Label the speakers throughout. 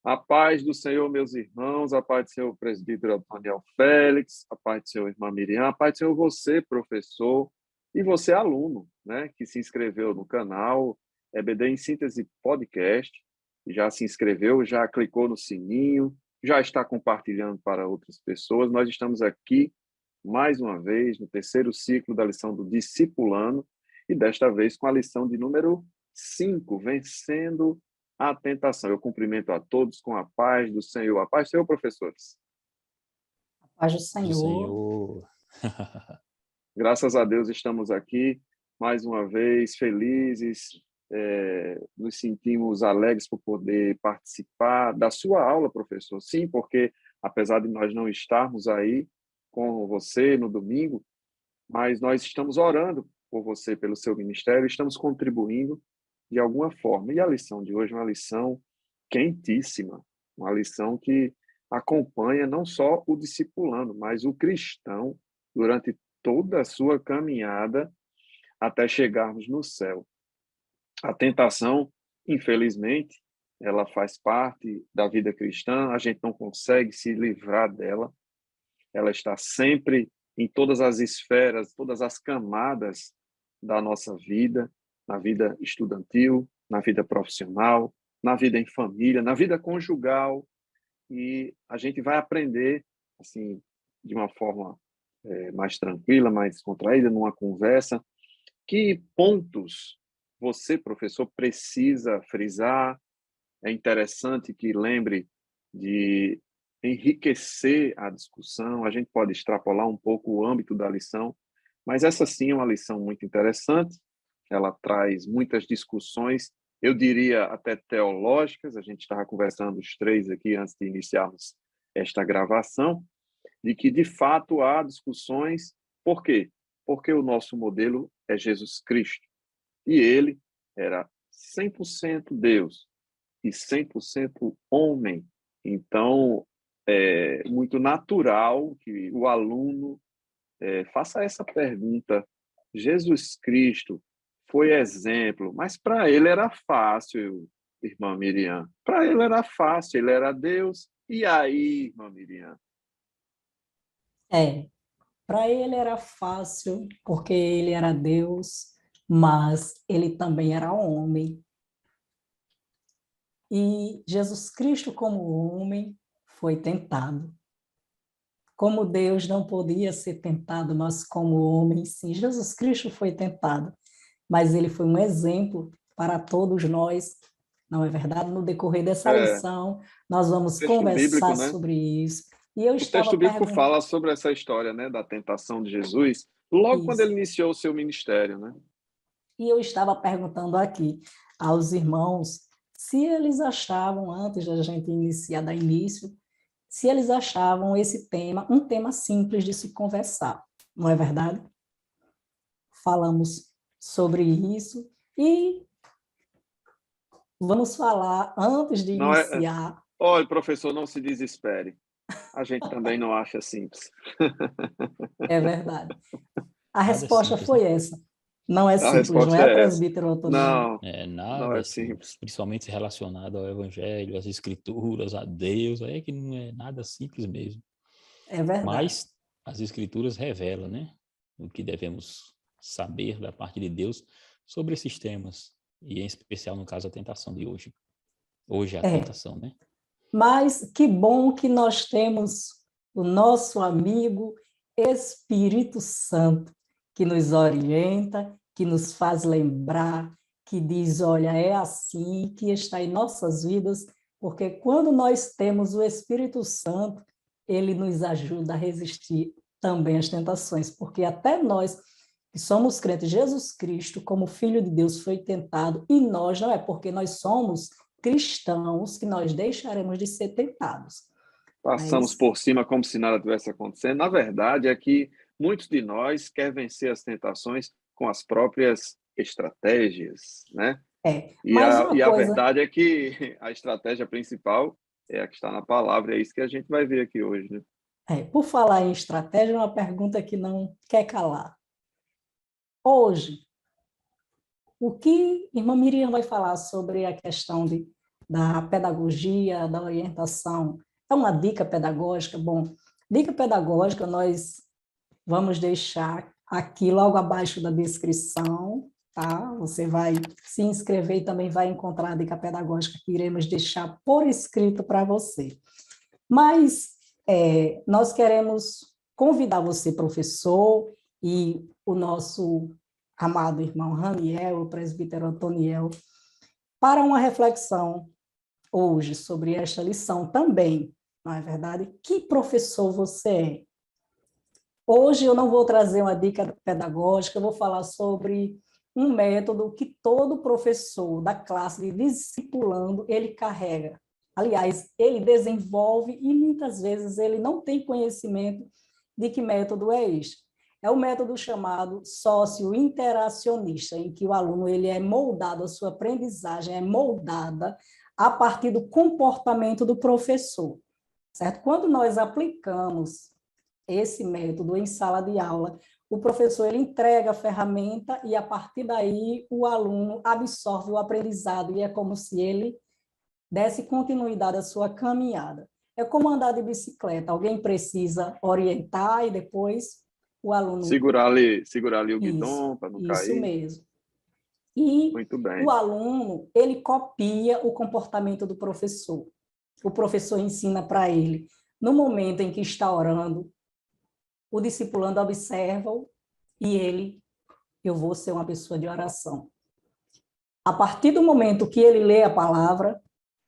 Speaker 1: A paz do Senhor, meus irmãos, a paz do Senhor, presbítero Daniel Félix, a paz do Senhor, irmã Miriam, a paz do Senhor, você, professor, e você, aluno, né, que se inscreveu no canal EBD em Síntese Podcast, já se inscreveu, já clicou no sininho, já está compartilhando para outras pessoas. Nós estamos aqui, mais uma vez, no terceiro ciclo da lição do Discipulando, e desta vez com a lição de número 5, Vencendo a Tentação. Eu cumprimento a todos com a paz do Senhor. A paz do Senhor, professores.
Speaker 2: A paz do
Speaker 3: Do
Speaker 2: Senhor.
Speaker 3: Senhor.
Speaker 1: Graças a Deus estamos aqui mais uma vez felizes, nos sentimos alegres por poder participar da sua aula, professor. Sim, porque apesar de nós não estarmos aí com você no domingo, mas nós estamos orando por você, pelo seu ministério, estamos contribuindo de alguma forma. E a lição de hoje é uma lição quentíssima, uma lição que acompanha não só o discipulando, mas o cristão durante toda a sua caminhada até chegarmos no céu. A tentação, infelizmente, ela faz parte da vida cristã, a gente não consegue se livrar dela, ela está sempre em todas as esferas, todas as camadas da nossa vida, na vida estudantil, na vida profissional, na vida em família, na vida conjugal, e a gente vai aprender, assim, de uma forma mais tranquila, mais contraída, numa conversa, que pontos você, professor, precisa frisar. É interessante que lembre de enriquecer a discussão, a gente pode extrapolar um pouco o âmbito da lição, mas essa sim é uma lição muito interessante, ela traz muitas discussões, eu diria até teológicas, a gente estava conversando os três aqui antes de iniciarmos esta gravação, de que de fato há discussões, por quê? Porque o nosso modelo é Jesus Cristo, e ele era 100% Deus, e 100% homem. Então, é muito natural que o aluno faça essa pergunta. Jesus Cristo foi exemplo, mas para ele era fácil, irmã Miriam. Para ele era fácil, ele era Deus. E aí, irmã Miriam?
Speaker 2: Para ele era fácil, porque ele era Deus, mas ele também era homem. E Jesus Cristo, como homem, foi tentado. Como Deus não podia ser tentado, mas como homem, sim, Jesus Cristo foi tentado. Mas ele foi um exemplo para todos nós, não é verdade? No decorrer dessa
Speaker 1: É,
Speaker 2: lição, nós
Speaker 1: o
Speaker 2: vamos
Speaker 1: texto bíblico,
Speaker 2: conversar
Speaker 1: né?
Speaker 2: sobre isso. E eu
Speaker 1: O
Speaker 2: estava
Speaker 1: texto bíblico
Speaker 2: perguntando
Speaker 1: fala sobre essa história, né, da tentação de Jesus, logo quando
Speaker 2: isso.
Speaker 1: ele iniciou o seu ministério, né?
Speaker 2: E eu estava perguntando aqui aos irmãos se eles achavam, antes da gente iniciar, da início, se eles achavam esse tema um tema simples de se conversar, não é verdade? Falamos sobre isso e vamos falar, antes de
Speaker 1: Não é,
Speaker 2: iniciar,
Speaker 1: olha, professor, não se desespere. A gente também não acha simples.
Speaker 2: é verdade. A
Speaker 3: Nada
Speaker 2: resposta
Speaker 3: simples, né?
Speaker 2: foi essa. Não é
Speaker 1: A
Speaker 2: simples, não
Speaker 1: resposta
Speaker 2: é,
Speaker 1: é essa.
Speaker 2: presbítero Antoniano?
Speaker 1: Não, não
Speaker 3: Nada
Speaker 1: é simples.
Speaker 3: simples, principalmente relacionado ao Evangelho, às Escrituras, a Deus, aí é que não é nada simples mesmo.
Speaker 2: É verdade.
Speaker 3: Mas as Escrituras revelam, né, o que devemos saber da parte de Deus sobre esses temas, e em especial no caso a tentação de hoje. Hoje é a
Speaker 2: É,
Speaker 3: tentação, né?
Speaker 2: mas que bom que nós temos o nosso amigo Espírito Santo, que nos orienta, que nos faz lembrar, que diz, olha, é assim, que está em nossas vidas, porque quando nós temos o Espírito Santo, ele nos ajuda a resistir também às tentações, porque até nós que somos crentes, Jesus Cristo, como Filho de Deus, foi tentado, e nós não é porque nós somos cristãos que nós deixaremos de ser tentados.
Speaker 1: Passamos
Speaker 2: Mas
Speaker 1: por cima como se nada tivesse acontecendo. Na verdade, é que muitos de nós querem vencer as tentações com as próprias estratégias, né? E
Speaker 2: mais
Speaker 1: a,
Speaker 2: uma
Speaker 1: e a
Speaker 2: coisa,
Speaker 1: verdade é que a estratégia principal é a que está na palavra, é isso que a gente vai ver aqui hoje, né?
Speaker 2: por falar em estratégia, uma pergunta que não quer calar. Hoje, o que irmã Miriam vai falar sobre a questão de da pedagogia, da orientação. É uma dica pedagógica? Bom, dica pedagógica nós vamos deixar aqui logo abaixo da descrição, tá? Você vai se inscrever e também vai encontrar a dica pedagógica que iremos deixar por escrito para você. Mas nós queremos convidar você, professor, e o nosso amado irmão Raniel, o presbítero Antoniel, para uma reflexão hoje sobre esta lição também, não é verdade? Que professor você é? Hoje eu não vou trazer uma dica pedagógica, eu vou falar sobre um método que todo professor da classe de discipulando, ele carrega. Aliás, ele desenvolve e muitas vezes ele não tem conhecimento de que método é este. É o método chamado sócio-interacionista, em que o aluno ele é moldado, a sua aprendizagem é moldada a partir do comportamento do professor, certo? Quando nós aplicamos esse método em sala de aula, o professor ele entrega a ferramenta e, a partir daí, o aluno absorve o aprendizado e é como se ele desse continuidade à sua caminhada. É como andar de bicicleta, alguém precisa orientar e depois o aluno...
Speaker 1: Segurar ali o
Speaker 2: Isso,
Speaker 1: guidão para não
Speaker 2: isso
Speaker 1: cair.
Speaker 2: mesmo. E
Speaker 1: Muito
Speaker 2: o
Speaker 1: bem.
Speaker 2: aluno, ele copia o comportamento do professor. O professor ensina para ele. No momento em que está orando, o discipulando observa-o e ele, eu vou ser uma pessoa de oração. A partir do momento que ele lê a palavra,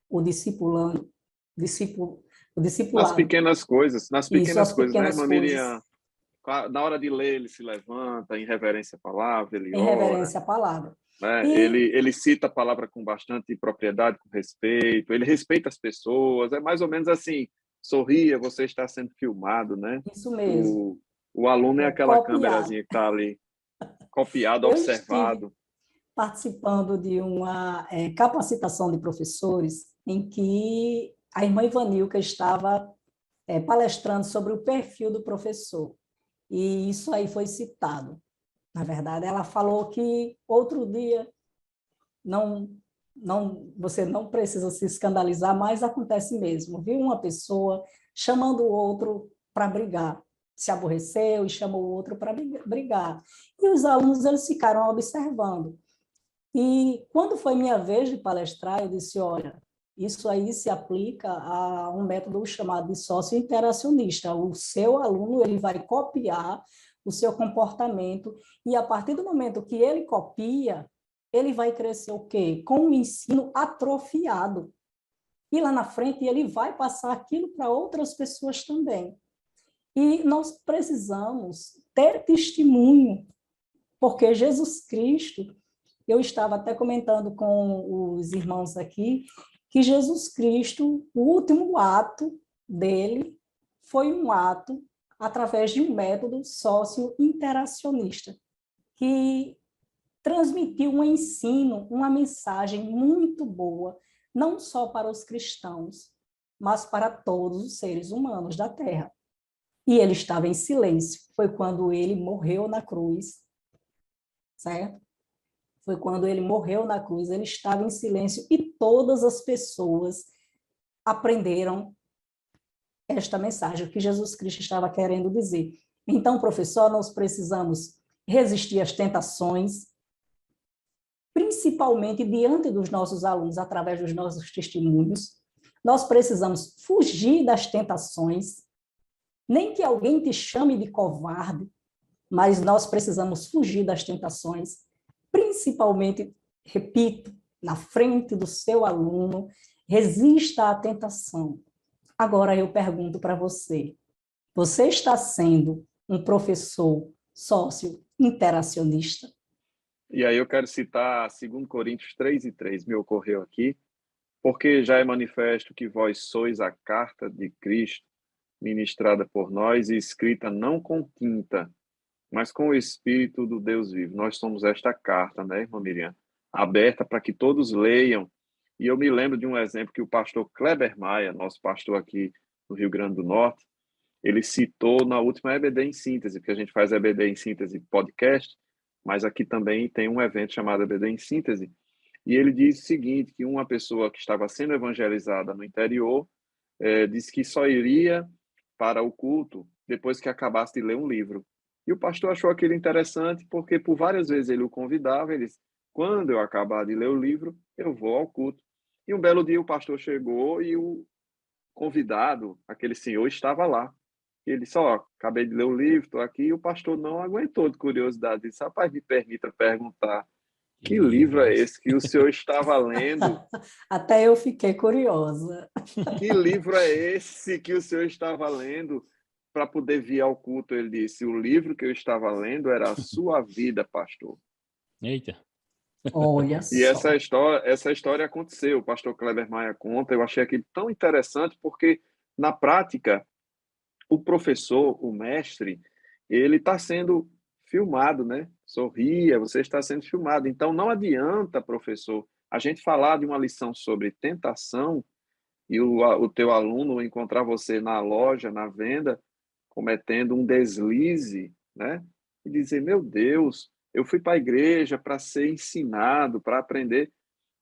Speaker 2: o discipulado,
Speaker 1: Nas pequenas
Speaker 2: isso, as
Speaker 1: né,
Speaker 2: pequenas
Speaker 1: irmã
Speaker 2: coisas,
Speaker 1: Miriam? Na hora de ler, ele se levanta, em reverência à palavra, ele
Speaker 2: em
Speaker 1: ora,
Speaker 2: reverência à palavra.
Speaker 1: né?
Speaker 2: E
Speaker 1: Ele cita a palavra com bastante propriedade, com respeito, ele respeita as pessoas, é mais ou menos assim, sorria, você está sendo filmado, né?
Speaker 2: isso mesmo,
Speaker 1: O, o aluno é aquela
Speaker 2: copiado.
Speaker 1: câmerazinha que está ali, copiado,
Speaker 2: Eu estive
Speaker 1: observado.
Speaker 2: participando de uma capacitação de professores em que a irmã Ivanilca estava palestrando sobre o perfil do professor. E isso aí foi citado. Na verdade, ela falou que outro dia você não precisa se escandalizar, mas acontece mesmo. Viu uma pessoa chamando o outro para brigar, se aborreceu e chamou o outro para brigar. E os alunos eles ficaram observando. E quando foi minha vez de palestrar, eu disse, olha, isso aí se aplica a um método chamado de sócio-interacionista. O seu aluno ele vai copiar o seu comportamento e, a partir do momento que ele copia, ele vai crescer o quê? Com um ensino atrofiado. E lá na frente ele vai passar aquilo para outras pessoas também. E nós precisamos ter testemunho, porque Jesus Cristo, eu estava até comentando com os irmãos aqui, que Jesus Cristo, o último ato dele foi um ato através de um método sócio-interacionista, que transmitiu um ensino, uma mensagem muito boa, não só para os cristãos, mas para todos os seres humanos da Terra. E ele estava em silêncio. Foi quando ele morreu na cruz, certo? Foi quando ele morreu na cruz, ele estava em silêncio e todas as pessoas aprenderam esta mensagem, o que Jesus Cristo estava querendo dizer. Então, professor, nós precisamos resistir às tentações, principalmente diante dos nossos alunos, através dos nossos testemunhos. Nós precisamos fugir das tentações, nem que alguém te chame de covarde, mas nós precisamos fugir das tentações, principalmente, repito, na frente do seu aluno, resista à tentação. Agora eu pergunto para você, você está sendo um professor sócio-interacionista?
Speaker 1: E aí eu quero citar 2 Coríntios 3:3, me ocorreu aqui, porque já é manifesto que vós sois a carta de Cristo, ministrada por nós e escrita não com tinta, mas com o Espírito do Deus vivo. Nós somos esta carta, né, irmã Miriam? Aberta para que todos leiam. E eu me lembro de um exemplo que o pastor Kleber Maia, nosso pastor aqui no Rio Grande do Norte, ele citou na última EBD em Síntese, porque a gente faz EBD em Síntese podcast, mas aqui também tem um evento chamado EBD em Síntese. E ele diz o seguinte, que uma pessoa que estava sendo evangelizada no interior disse que só iria para o culto depois que acabasse de ler um livro. E o pastor achou aquilo interessante porque por várias vezes ele o convidava, ele disse, quando eu acabar de ler o livro, eu vou ao culto. E um belo dia o pastor chegou e o convidado, aquele senhor, estava lá. E ele disse, acabei de ler o livro, estou aqui, e o pastor não aguentou de curiosidade, disse, rapaz, me permita perguntar,
Speaker 3: Que
Speaker 1: que livro
Speaker 3: livro é
Speaker 1: é
Speaker 3: esse?
Speaker 1: esse que o senhor estava lendo?
Speaker 2: Até eu fiquei curiosa.
Speaker 1: Que livro é esse que o senhor estava lendo para poder vir ao culto? Ele disse, o livro que eu estava lendo era a sua vida, pastor.
Speaker 3: Eita.
Speaker 2: Olha
Speaker 1: E
Speaker 2: só.
Speaker 1: essa história aconteceu, o pastor Kleber Maia conta, eu achei aquilo tão interessante porque, na prática, o professor, o mestre, ele está sendo filmado, né? Sorria, você está sendo filmado. Então, não adianta, professor, a gente falar de uma lição sobre tentação e o teu aluno encontrar você na loja, na venda, cometendo um deslize, né? E dizer, meu Deus, eu fui para a igreja para ser ensinado, para aprender.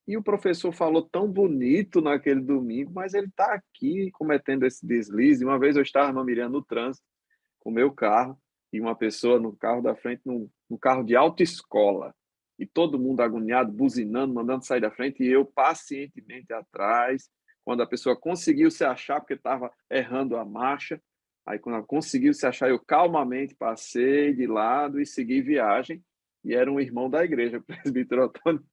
Speaker 1: E o professor falou tão bonito naquele domingo, mas ele está aqui cometendo esse deslize. Uma vez eu estava no trânsito, com o meu carro, e uma pessoa no carro da frente, num carro de autoescola, e todo mundo agoniado, buzinando, mandando sair da frente, e eu pacientemente atrás, quando a pessoa conseguiu se achar, porque estava errando a marcha, aí quando ela conseguiu se achar, eu calmamente passei de lado e segui viagem, e era um irmão da igreja, o presbítero Antônio.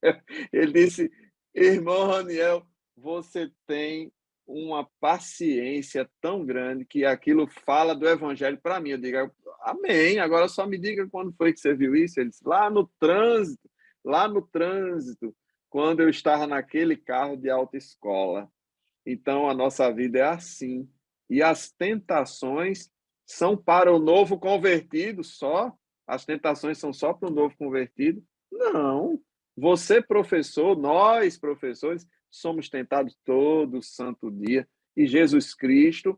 Speaker 1: Ele disse, irmão Raniel, você tem uma paciência tão grande que aquilo fala do evangelho para mim. Eu digo, amém, agora só me diga quando foi que você viu isso. Ele disse, lá no trânsito, quando eu estava naquele carro de autoescola. Então, a nossa vida é assim. E as tentações são para o novo convertido só? As tentações são só para o novo convertido? Não. Você, professor, nós, professores, somos tentados todo santo dia. E Jesus Cristo,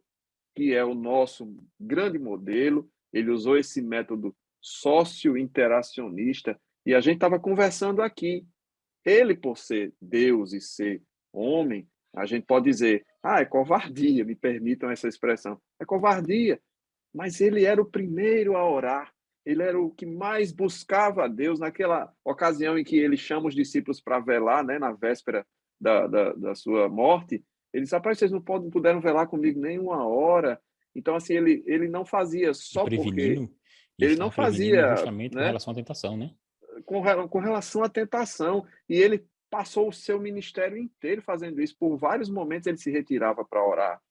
Speaker 1: que é o nosso grande modelo, ele usou esse método socio-interacionista. E a gente estava conversando aqui. Ele, por ser Deus e ser homem, a gente pode dizer, é covardia, me permitam essa expressão. É covardia, mas ele era o primeiro a orar. Ele era o que mais buscava a Deus naquela ocasião em que ele chama os discípulos para velar, né, na véspera da sua morte. Ele disse, rapaz, vocês não puderam velar comigo nem uma hora. Então, assim, ele não fazia
Speaker 3: E
Speaker 1: só porque...
Speaker 3: prevenindo, e
Speaker 1: Ele não
Speaker 3: estava prevenindo
Speaker 1: fazia,
Speaker 3: justamente com
Speaker 1: né,
Speaker 3: relação à tentação, né?
Speaker 1: com relação à tentação. E ele passou o seu ministério inteiro fazendo isso. Por vários momentos ele se retirava para orar.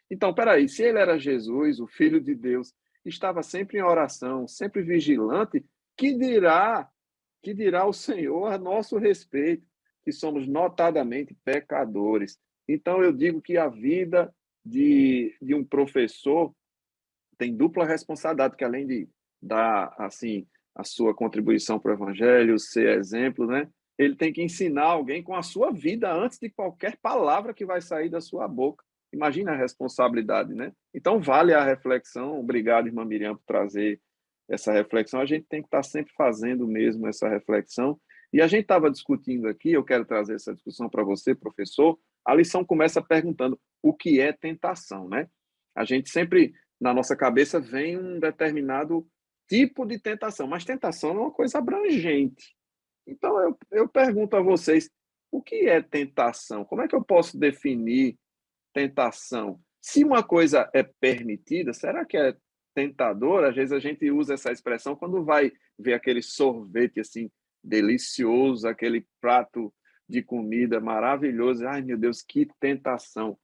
Speaker 1: Então, peraí, se ele era Jesus, o Filho de Deus, estava sempre em oração, sempre vigilante, que dirá o Senhor a nosso respeito, que somos notadamente pecadores. Então, eu digo que a vida de um professor tem dupla responsabilidade, que além de dar, assim, a sua contribuição para o evangelho, ser exemplo, né? Ele tem que ensinar alguém com a sua vida antes de qualquer palavra que vai sair da sua boca. Imagina a responsabilidade, né? Então, vale a reflexão. Obrigado, irmã Miriam, por trazer essa reflexão. A gente tem que estar sempre fazendo mesmo essa reflexão. E a gente estava discutindo aqui, eu quero trazer essa discussão para você, professor. A lição começa perguntando o que é tentação, né? A gente sempre na nossa cabeça vem um determinado tipo de tentação, mas tentação é uma coisa abrangente. Então, eu pergunto a vocês, o que é tentação? Como é que eu posso definir tentação? Se uma coisa é permitida, será que é tentador? Às vezes a gente usa essa expressão quando vai ver aquele sorvete assim delicioso, aquele prato de comida maravilhoso. Ai, meu Deus, que tentação!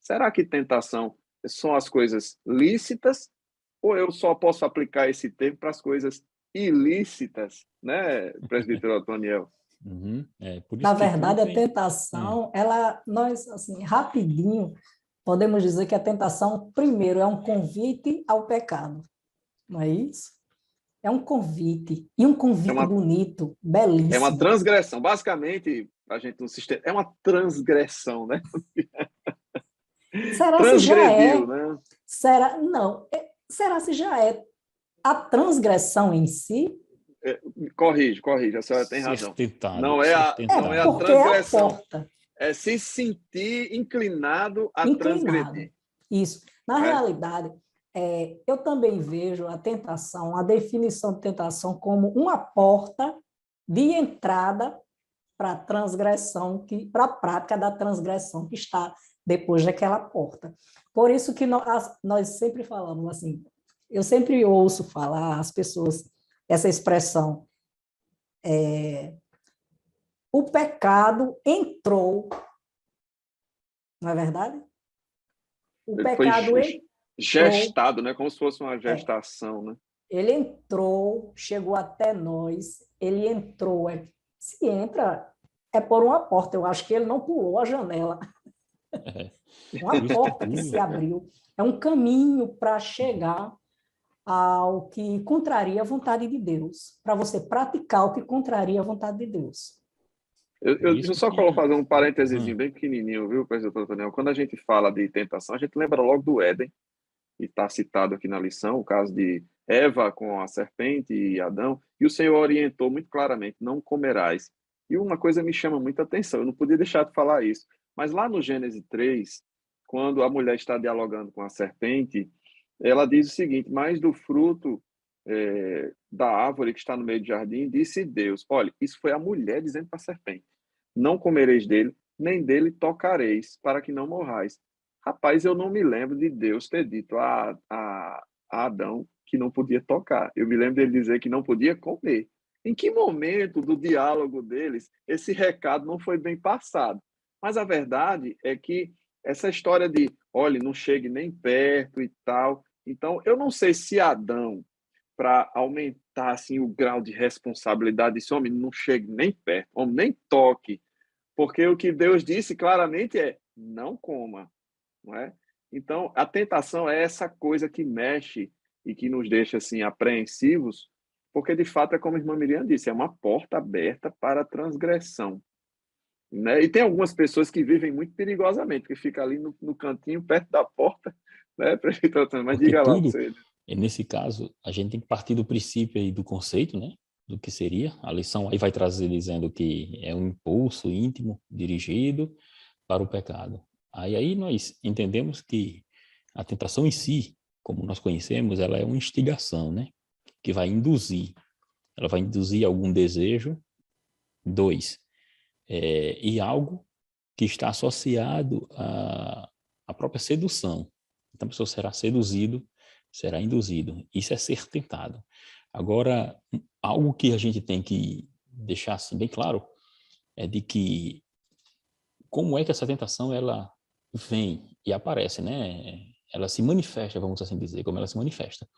Speaker 1: Será que tentação são as coisas lícitas ou eu só posso aplicar esse termo para as coisas ilícitas, né, presbítero Otoniel?
Speaker 3: Uhum. É, por
Speaker 2: Na
Speaker 3: isso que tudo
Speaker 2: verdade, a
Speaker 3: tem.
Speaker 2: tentação, nós, assim, rapidinho, podemos dizer que a tentação, primeiro, é um convite ao pecado, não é isso? É um convite, e um
Speaker 1: É
Speaker 2: convite
Speaker 1: uma,
Speaker 2: bonito,
Speaker 1: é uma
Speaker 2: belíssimo.
Speaker 1: transgressão. Basicamente, a gente não se é uma transgressão, né?
Speaker 2: Será se já
Speaker 1: Transgrediu,
Speaker 2: é?
Speaker 1: né?
Speaker 2: Será? Não. Será se já é a transgressão em si?
Speaker 1: Corrige, a senhora tem
Speaker 3: Ser
Speaker 1: razão.
Speaker 3: tentado,
Speaker 1: Não é
Speaker 3: ser
Speaker 1: a
Speaker 3: tentado.
Speaker 2: Porque é a
Speaker 1: transgressão,
Speaker 2: porta.
Speaker 1: é se sentir inclinado a
Speaker 2: Inclinado.
Speaker 1: transgredir.
Speaker 2: Isso. Na
Speaker 1: Né?
Speaker 2: realidade, eu também vejo a tentação, a definição de tentação como uma porta de entrada para a transgressão, para a prática da transgressão que está depois daquela porta. Por isso que nós sempre falamos assim, eu sempre ouço falar as pessoas essa expressão, o pecado entrou, não é verdade? O
Speaker 1: Ele foi
Speaker 2: pecado entrou,
Speaker 1: gestado, né? Como se fosse uma gestação, né?
Speaker 2: ele entrou, chegou até nós, ele entrou, se entra, é por uma porta, eu acho que ele não pulou a janela, uma porta que se abriu, é um caminho para chegar ao que contraria a vontade de Deus, para você praticar o que contraria a vontade de Deus.
Speaker 1: Deixa eu só fazer um parênteses bem pequenininho, viu, professor Antônio? Quando a gente fala de tentação, a gente lembra logo do Éden, e está citado aqui na lição, o caso de Eva com a serpente e Adão, e o Senhor orientou muito claramente, não comerás. E uma coisa me chama muita atenção, eu não podia deixar de falar isso, mas lá no Gênesis 3, quando a mulher está dialogando com a serpente, ela diz o seguinte, mas do fruto da árvore que está no meio do jardim, disse Deus, olha, isso foi a mulher dizendo para a serpente, não comereis dele, nem dele tocareis, para que não morrais. Rapaz, eu não me lembro de Deus ter dito a Adão que não podia tocar. Eu me lembro dele dizer que não podia comer. Em que momento do diálogo deles esse recado não foi bem passado? Mas a verdade é que essa história de, olha, não chegue nem perto e tal. Então, eu não sei se Adão, para aumentar assim, o grau de responsabilidade desse homem, não chegue nem perto, homem, nem toque. Porque o que Deus disse claramente é, não coma. Não é? Então, a tentação é essa coisa que mexe e que nos deixa assim apreensivos, porque de fato é como a irmã Miriam disse, é uma porta aberta para a transgressão. Né? E tem algumas pessoas que vivem muito perigosamente, que ficam ali no cantinho, perto da porta, né, prefeito Antônio? Mas
Speaker 3: Porque
Speaker 1: diga lá
Speaker 3: tudo,
Speaker 1: você.
Speaker 3: nesse caso, a gente tem que partir do princípio aí do conceito, né? Do que seria. A lição aí vai trazer dizendo que é um impulso íntimo dirigido para o pecado. Aí nós entendemos que a tentação em si, como nós conhecemos, ela é uma instigação, né? Que vai induzir. Ela vai induzir algum desejo. 2. E algo que está associado à própria sedução. Então a pessoa será seduzido, será induzido. Isso é ser tentado. Agora, algo que a gente tem que deixar assim bem claro é de que como é que essa tentação ela vem e aparece, né? Ela se manifesta, vamos assim dizer, como ela se manifesta.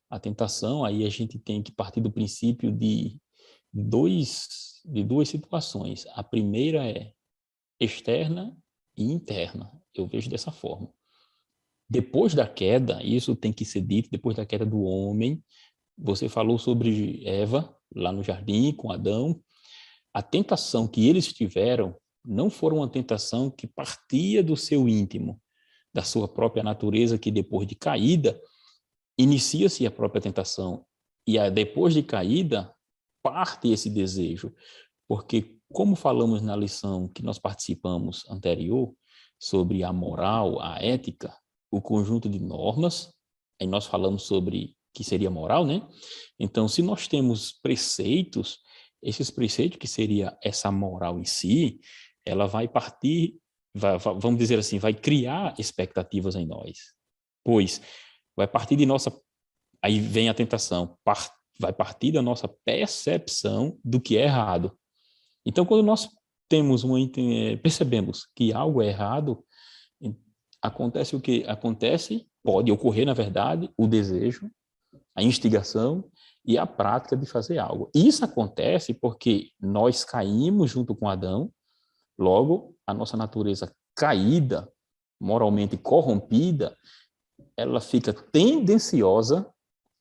Speaker 3: A tentação, aí a gente tem que partir do princípio de duas situações. A primeira é externa e interna. Eu vejo dessa forma. Depois da queda, isso tem que ser dito, depois da queda do homem, você falou sobre Eva, lá no jardim, com Adão. A tentação que eles tiveram não foi uma tentação que partia do seu íntimo, da sua própria natureza, que depois de caída, inicia-se a própria tentação. E depois de caída, parte esse desejo. Porque, como falamos na lição que nós participamos anterior, sobre a moral, a ética, o conjunto de normas, aí nós falamos sobre que seria moral, né? Então, se nós temos preceitos, esses preceitos, que seria essa moral em si, ela vai partir, vamos dizer assim, vai criar expectativas em nós. Pois vai partir de nossa... Aí vem a tentação, vai partir da nossa percepção do que é errado. Então, quando nós percebemos que algo é errado, acontece o que acontece, pode ocorrer, na verdade, o desejo, a instigação e a prática de fazer algo. Isso acontece porque nós caímos junto com Adão, logo, a nossa natureza caída, moralmente corrompida, ela fica tendenciosa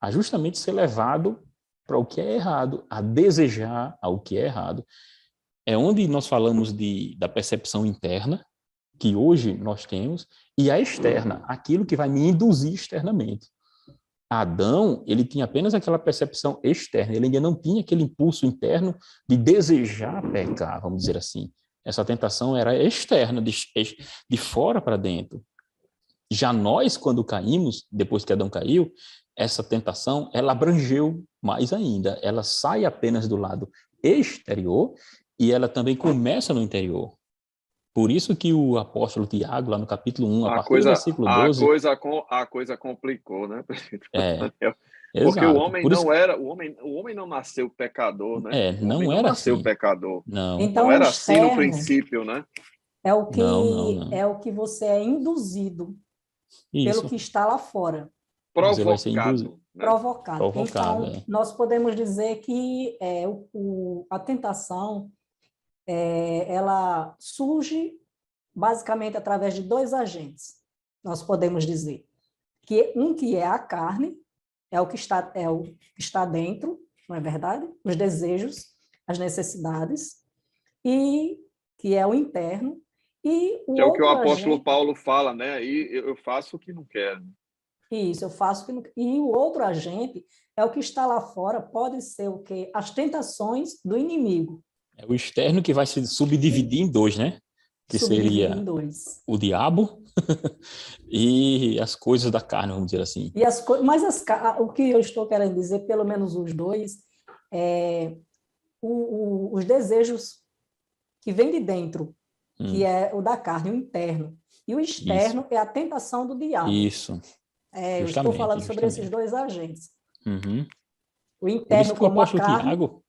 Speaker 3: a justamente ser levado para o que é errado, a desejar o que é errado. É onde nós falamos da percepção interna, que hoje nós temos, e a externa, aquilo que vai me induzir externamente. Adão, ele tinha apenas aquela percepção externa, ele ainda não tinha aquele impulso interno de desejar pecar, vamos dizer assim. Essa tentação era externa, de fora para dentro. Já nós, quando caímos, depois que Adão caiu, essa tentação, ela abrangeu mais ainda. Ela sai apenas do lado exterior e ela também começa no interior. Por isso que o apóstolo Tiago, lá no capítulo 1, a partir do versículo 12...
Speaker 1: A coisa complicou, né? Porque
Speaker 3: Exato. Por isso,
Speaker 1: o homem não nasceu pecador, né? O homem
Speaker 3: não
Speaker 1: não
Speaker 3: era
Speaker 1: nasceu
Speaker 3: assim.
Speaker 1: pecador.
Speaker 3: Não,
Speaker 1: Não
Speaker 2: Então, o
Speaker 1: era assim no
Speaker 2: externo
Speaker 1: princípio, né?
Speaker 3: não.
Speaker 2: é o que você é induzido pelo
Speaker 3: Isso.
Speaker 2: que está lá fora,
Speaker 3: Você vai ser induzido,
Speaker 1: Provocado, né?
Speaker 2: provocado.
Speaker 3: provocado.
Speaker 2: Então, nós podemos dizer que a tentação ela surge basicamente através de dois agentes. Nós podemos dizer que é a carne, é o que está dentro, não é verdade? Os desejos, as necessidades, e que é o interno, e o
Speaker 1: Que é o que o
Speaker 2: outro
Speaker 1: apóstolo
Speaker 2: agente,
Speaker 1: Paulo fala, né? Aí eu faço o que não quero.
Speaker 2: isso, eu faço, e o outro agente é o que está lá fora, pode ser o quê? As tentações do inimigo,
Speaker 3: É o externo que vai se subdividir em dois, né? Que
Speaker 2: subdividir em
Speaker 3: seria
Speaker 2: dois.
Speaker 3: o diabo e as coisas da carne, vamos dizer assim.
Speaker 2: Mas o que eu estou querendo dizer, pelo menos os dois, é os desejos que vêm de dentro, que é o da carne, o interno. E o
Speaker 3: Isso,
Speaker 2: externo é a tentação do diabo.
Speaker 3: isso,
Speaker 2: Eu estou falando sobre esses
Speaker 3: justamente.
Speaker 2: dois agentes.
Speaker 3: Uhum.
Speaker 2: O
Speaker 3: Por isso
Speaker 2: interno
Speaker 3: que o
Speaker 2: como a
Speaker 3: apóstolo
Speaker 2: carne,
Speaker 3: Tiago,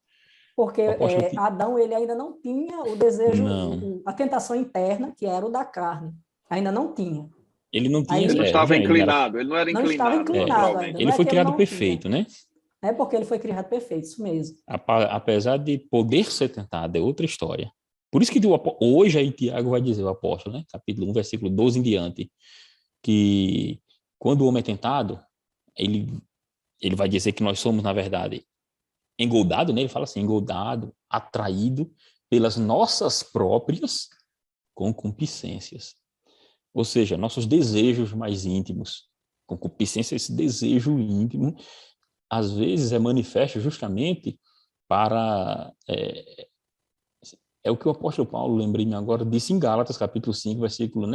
Speaker 2: porque
Speaker 3: o apóstolo Ti...
Speaker 2: Adão ele ainda não tinha o desejo,
Speaker 3: não,
Speaker 2: a tentação interna, que era o da carne. Ainda não tinha.
Speaker 3: ele não tinha,
Speaker 1: Ele não
Speaker 2: Aí
Speaker 1: estava
Speaker 3: vejam, ele não era,
Speaker 1: inclinado, ele não era
Speaker 2: não estava
Speaker 1: inclinado
Speaker 2: inclinado
Speaker 1: naturalmente.
Speaker 2: ainda.
Speaker 3: ele
Speaker 2: Não é
Speaker 3: foi
Speaker 2: que ele
Speaker 3: criado
Speaker 2: não tinha,
Speaker 3: perfeito, né?
Speaker 2: é porque ele foi criado perfeito, isso mesmo.
Speaker 3: Apesar de poder ser tentado, é outra história. Por isso que hoje aí Tiago vai dizer, o apóstolo, né? Capítulo 1, versículo 12 em diante, que quando o homem é tentado, ele vai dizer que nós somos, na verdade, engoldado, né? Ele fala assim, engoldado, atraído pelas nossas próprias concupiscências. Ou seja, nossos desejos mais íntimos. Concupiscência, esse desejo íntimo, às vezes é manifesto justamente para... É o que o apóstolo Paulo, lembrei-me agora, disse em Gálatas, capítulo 5, versículo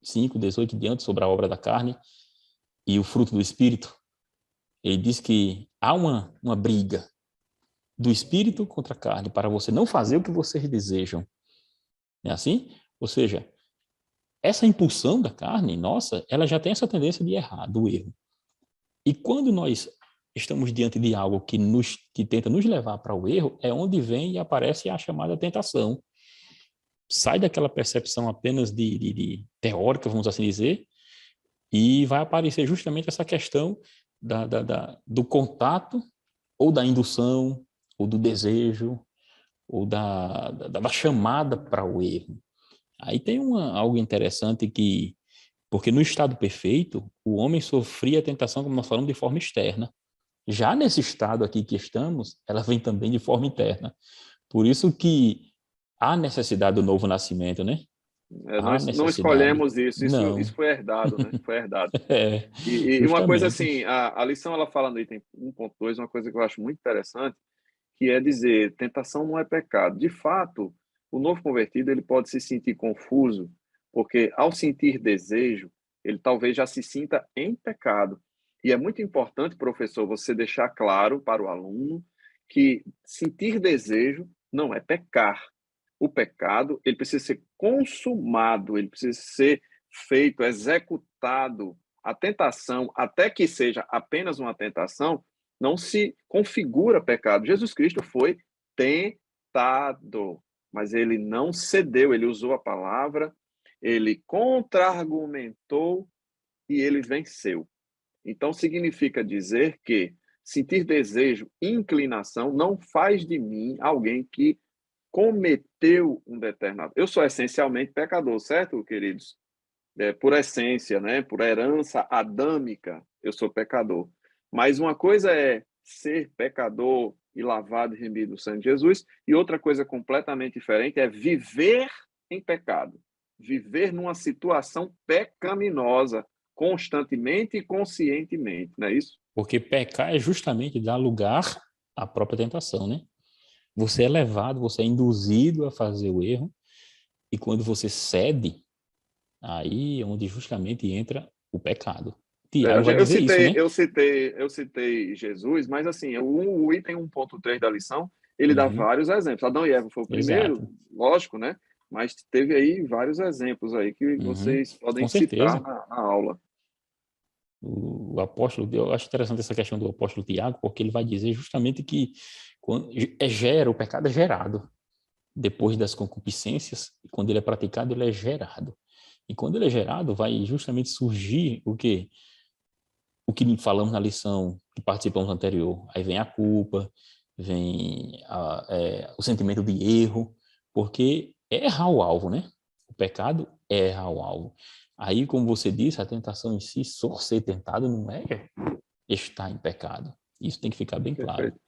Speaker 3: 5, 18 e diante, sobre a obra da carne e o fruto do Espírito. Ele diz que há uma briga do Espírito contra a carne, para você não fazer o que vocês desejam. É assim? Ou seja, essa impulsão da carne, nossa, ela já tem essa tendência de errar, do erro. E quando nós estamos diante de algo que tenta nos levar para o erro, é onde vem e aparece a chamada tentação. Sai daquela percepção apenas de teórica, vamos assim dizer, e vai aparecer justamente essa questão do contato, ou da indução, ou do desejo, ou da chamada para o erro. Aí tem algo interessante porque no estado perfeito, o homem sofria a tentação, como nós falamos, de forma externa. Já nesse estado aqui que estamos, ela vem também de forma interna. Por isso que há necessidade do novo nascimento, né? Há
Speaker 1: Nós não
Speaker 3: necessidade.
Speaker 1: escolhemos isso
Speaker 3: Não.
Speaker 1: foi herdado, né? Foi herdado.
Speaker 3: É,
Speaker 1: E uma coisa
Speaker 3: justamente.
Speaker 1: assim, a lição ela fala no item 1.2, uma coisa que eu acho muito interessante, que é dizer, tentação não é pecado. De fato, o novo convertido ele pode se sentir confuso, porque ao sentir desejo, ele talvez já se sinta em pecado. E é muito importante, professor, você deixar claro para o aluno que sentir desejo não é pecar. O pecado, ele precisa ser consumado, ele precisa ser feito, executado. A tentação, até que seja apenas uma tentação, não se configura pecado. Jesus Cristo foi tentado, mas ele não cedeu, ele usou a palavra, ele contra-argumentou e ele venceu. Então, significa dizer que sentir desejo, inclinação, não faz de mim alguém que cometeu um determinado. Eu sou essencialmente pecador, certo, queridos? Por essência, né? Por herança adâmica, eu sou pecador. Mas uma coisa é ser pecador e lavado e remido do sangue de Jesus, e outra coisa completamente diferente é viver em pecado. Viver numa situação pecaminosa, constantemente e conscientemente, não é isso?
Speaker 3: Porque pecar é justamente dar lugar à própria tentação, né? Você é levado, você é induzido a fazer o erro, e quando você cede, aí é onde justamente entra o pecado. Tiago vai
Speaker 1: Eu
Speaker 3: dizer isso,
Speaker 1: citei,
Speaker 3: né?
Speaker 1: eu citei Jesus, mas assim, o item 1.3 da lição, ele dá
Speaker 3: Uhum,
Speaker 1: vários exemplos. Adão e Eva foi o primeiro,
Speaker 3: exato.
Speaker 1: lógico, né? Mas teve aí vários exemplos aí que
Speaker 3: Uhum,
Speaker 1: vocês podem
Speaker 3: com
Speaker 1: citar
Speaker 3: certeza.
Speaker 1: na aula.
Speaker 3: O apóstolo, eu acho interessante essa questão do apóstolo Tiago, porque ele vai dizer justamente que o pecado é gerado depois das concupiscências, e quando ele é praticado, ele é gerado. E quando ele é gerado, vai justamente surgir o quê? O que falamos na lição que participamos anterior. Aí vem a culpa, vem o sentimento de erro, porque é errar o alvo, né? O pecado é errar o alvo. Aí, como você disse, a tentação em si, só ser tentado não é estar em pecado. Isso tem que ficar bem claro.
Speaker 1: Perfeito.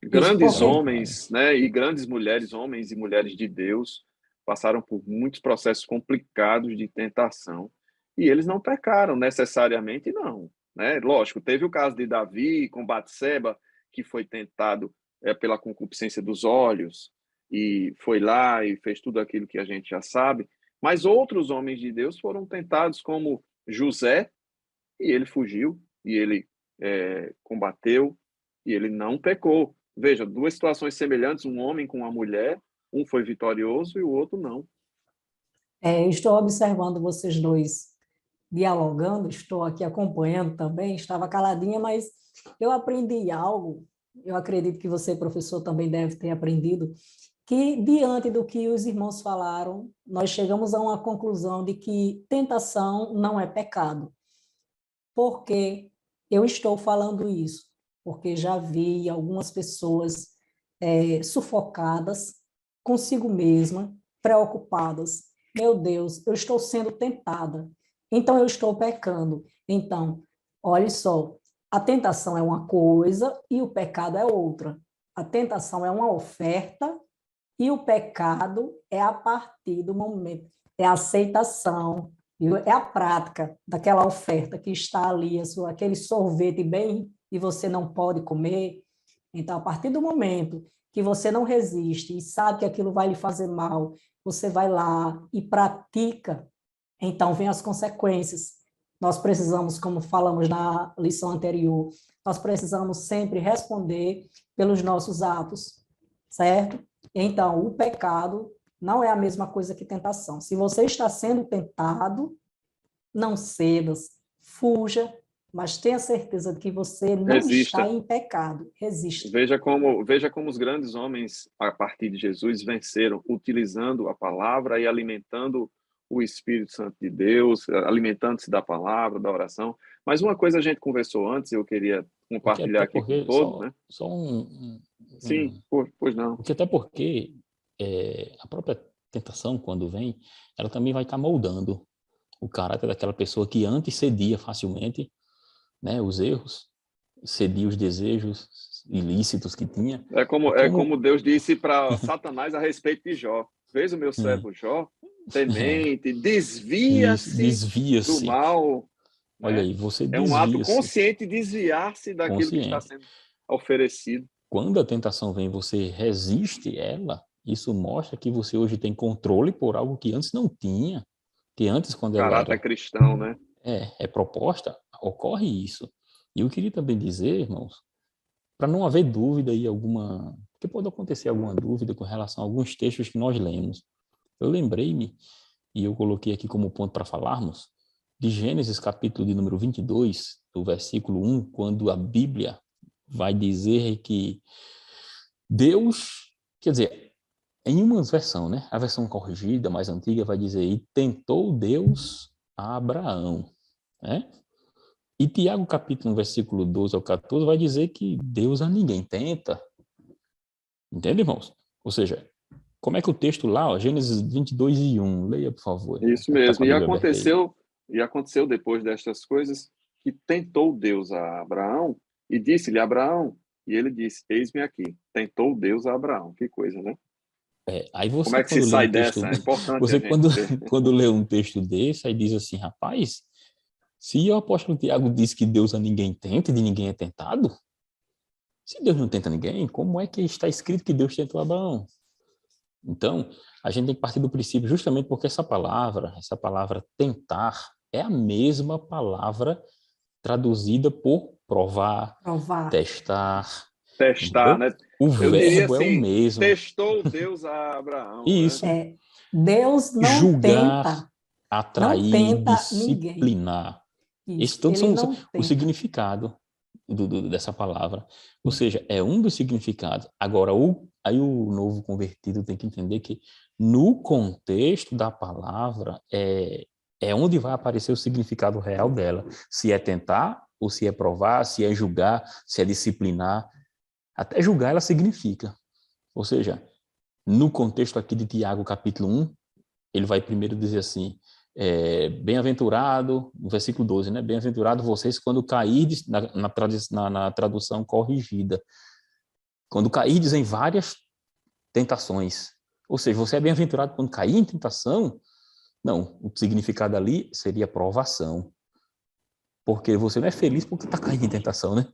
Speaker 2: Isso
Speaker 3: Tem que ficar
Speaker 1: Grandes
Speaker 3: bem
Speaker 2: porque
Speaker 3: claro.
Speaker 1: homens, né, e grandes mulheres, homens e mulheres de Deus, passaram por muitos processos complicados de tentação e eles não pecaram necessariamente, não, né? Lógico, teve o caso de Davi com Batseba, que foi tentado pela concupiscência dos olhos e foi lá e fez tudo aquilo que a gente já sabe, mas outros homens de Deus foram tentados, como José, e ele fugiu, e ele combateu, e ele não pecou. Veja, duas situações semelhantes, um homem com uma mulher, um foi vitorioso e o outro não.
Speaker 2: estou observando vocês dois dialogando, estou aqui acompanhando também, estava caladinha, mas eu aprendi algo, eu acredito que você, professor, também deve ter aprendido, que diante do que os irmãos falaram, nós chegamos a uma conclusão de que tentação não é pecado. Por que eu estou falando isso? Porque já vi algumas pessoas sufocadas consigo mesma, preocupadas. Meu Deus, eu estou sendo tentada, então eu estou pecando. Então, olhe só, a tentação é uma coisa e o pecado é outra. A tentação é uma oferta e o pecado é a partir do momento, é a aceitação, é a prática daquela oferta que está ali, aquele sorvete bem e você não pode comer. Então, a partir do momento que você não resiste e sabe que aquilo vai lhe fazer mal, você vai lá e pratica, então vem as consequências. Nós precisamos, como falamos na lição anterior, nós precisamos sempre responder pelos nossos atos, certo? Então, o pecado não é a mesma coisa que tentação. Se você está sendo tentado, não cedas, fuja, mas tenha certeza de que você não está
Speaker 1: Resista.
Speaker 2: em pecado. Resista.
Speaker 1: Veja como os grandes homens, a partir de Jesus, venceram, utilizando a palavra e alimentando o Espírito Santo de Deus, alimentando-se da palavra, da oração. Mas uma coisa a gente conversou antes, eu queria
Speaker 3: Porque
Speaker 1: compartilhar
Speaker 3: até
Speaker 1: aqui com
Speaker 3: porque,
Speaker 1: todos, né?
Speaker 3: só
Speaker 1: Sim, pois não.
Speaker 3: porque até porque a própria tentação, quando vem, ela também vai estar moldando o caráter daquela pessoa que antes cedia facilmente, né, os erros, cedia os desejos ilícitos que tinha.
Speaker 1: É
Speaker 3: E
Speaker 1: como, é
Speaker 3: como
Speaker 1: como Deus disse para Satanás a respeito de Jó. Vês o meu
Speaker 3: é,
Speaker 1: servo Jó, temente,
Speaker 3: isso,
Speaker 1: desvia-se do
Speaker 3: desvia-se.
Speaker 1: mal,
Speaker 3: Olha
Speaker 1: né?
Speaker 3: aí, você
Speaker 1: É um ato
Speaker 3: desvia-se,
Speaker 1: consciente desviar-se daquilo que está
Speaker 3: consciente.
Speaker 1: sendo oferecido.
Speaker 3: Quando a tentação vem, você resiste ela, isso mostra que você hoje tem controle por algo que antes não tinha, que antes, quando ela
Speaker 1: Caráter
Speaker 3: era
Speaker 1: cristão, né?
Speaker 3: proposta, ocorre isso. E eu queria também dizer, irmãos, para não haver dúvida aí alguma, porque pode acontecer alguma dúvida com relação a alguns textos que nós lemos. Eu lembrei-me, e eu coloquei aqui como ponto para falarmos, de Gênesis capítulo de número 22, do versículo 1, quando a Bíblia vai dizer que Deus, quer dizer, em uma versão, né? A versão corrigida, mais antiga, vai dizer, e tentou Deus a Abraão, né? E Tiago, capítulo 1, versículo 12 ao 14, vai dizer que Deus a ninguém tenta. Entende, irmãos? Ou seja, como é que o texto lá, ó, Gênesis 22 e 1, leia, por favor, irmão,
Speaker 1: Isso
Speaker 3: que está com
Speaker 1: mesmo.
Speaker 3: a
Speaker 1: E
Speaker 3: Bíblia aberta aí.
Speaker 1: aconteceu, e aconteceu depois destas coisas que tentou Deus a Abraão e disse-lhe Abraão, e ele disse: Eis-me aqui. Tentou Deus a Abraão. Que coisa, né?
Speaker 3: Aí
Speaker 1: Como
Speaker 3: você,
Speaker 1: é que se
Speaker 3: quando lê um
Speaker 1: sai
Speaker 3: texto,
Speaker 1: dessa? É importante a
Speaker 3: você
Speaker 1: gente
Speaker 3: quando,
Speaker 1: ter.
Speaker 3: quando lê um texto desse, aí diz assim, rapaz, Se o apóstolo Tiago diz que Deus a ninguém tenta e de ninguém é tentado, se Deus não tenta ninguém, como é que está escrito que Deus tentou Abraão? Então, a gente tem que partir do princípio, justamente porque essa palavra tentar, é a mesma palavra traduzida por provar,
Speaker 2: Provar.
Speaker 3: testar,
Speaker 1: Testar,
Speaker 3: entendeu?
Speaker 1: né?
Speaker 3: O
Speaker 1: Eu diria
Speaker 3: verbo é o
Speaker 1: assim,
Speaker 3: mesmo.
Speaker 1: testou Deus a Abraão, né?
Speaker 3: Isso,
Speaker 2: Deus
Speaker 3: julgar,
Speaker 2: não
Speaker 3: atrair,
Speaker 2: tenta ninguém.
Speaker 3: disciplinar. Esses
Speaker 2: Isso,
Speaker 3: todos
Speaker 2: ele
Speaker 3: são
Speaker 2: não
Speaker 3: o
Speaker 2: tenta.
Speaker 3: significado dessa palavra. Ou seja, é um dos significados. Agora, aí o novo convertido tem que entender que no contexto da palavra é onde vai aparecer o significado real dela. Se é tentar, ou se é provar, se é julgar, se é disciplinar. Até julgar ela significa. Ou seja, no contexto aqui de Tiago, capítulo 1, ele vai primeiro dizer assim, bem-aventurado, no versículo 12, né? Bem-aventurado vocês quando cairdes, na tradução corrigida, quando cairdes em várias tentações. Ou seja, você é bem-aventurado quando cair em tentação? Não, o significado ali seria provação. Porque você não é feliz porque está caindo em tentação, né?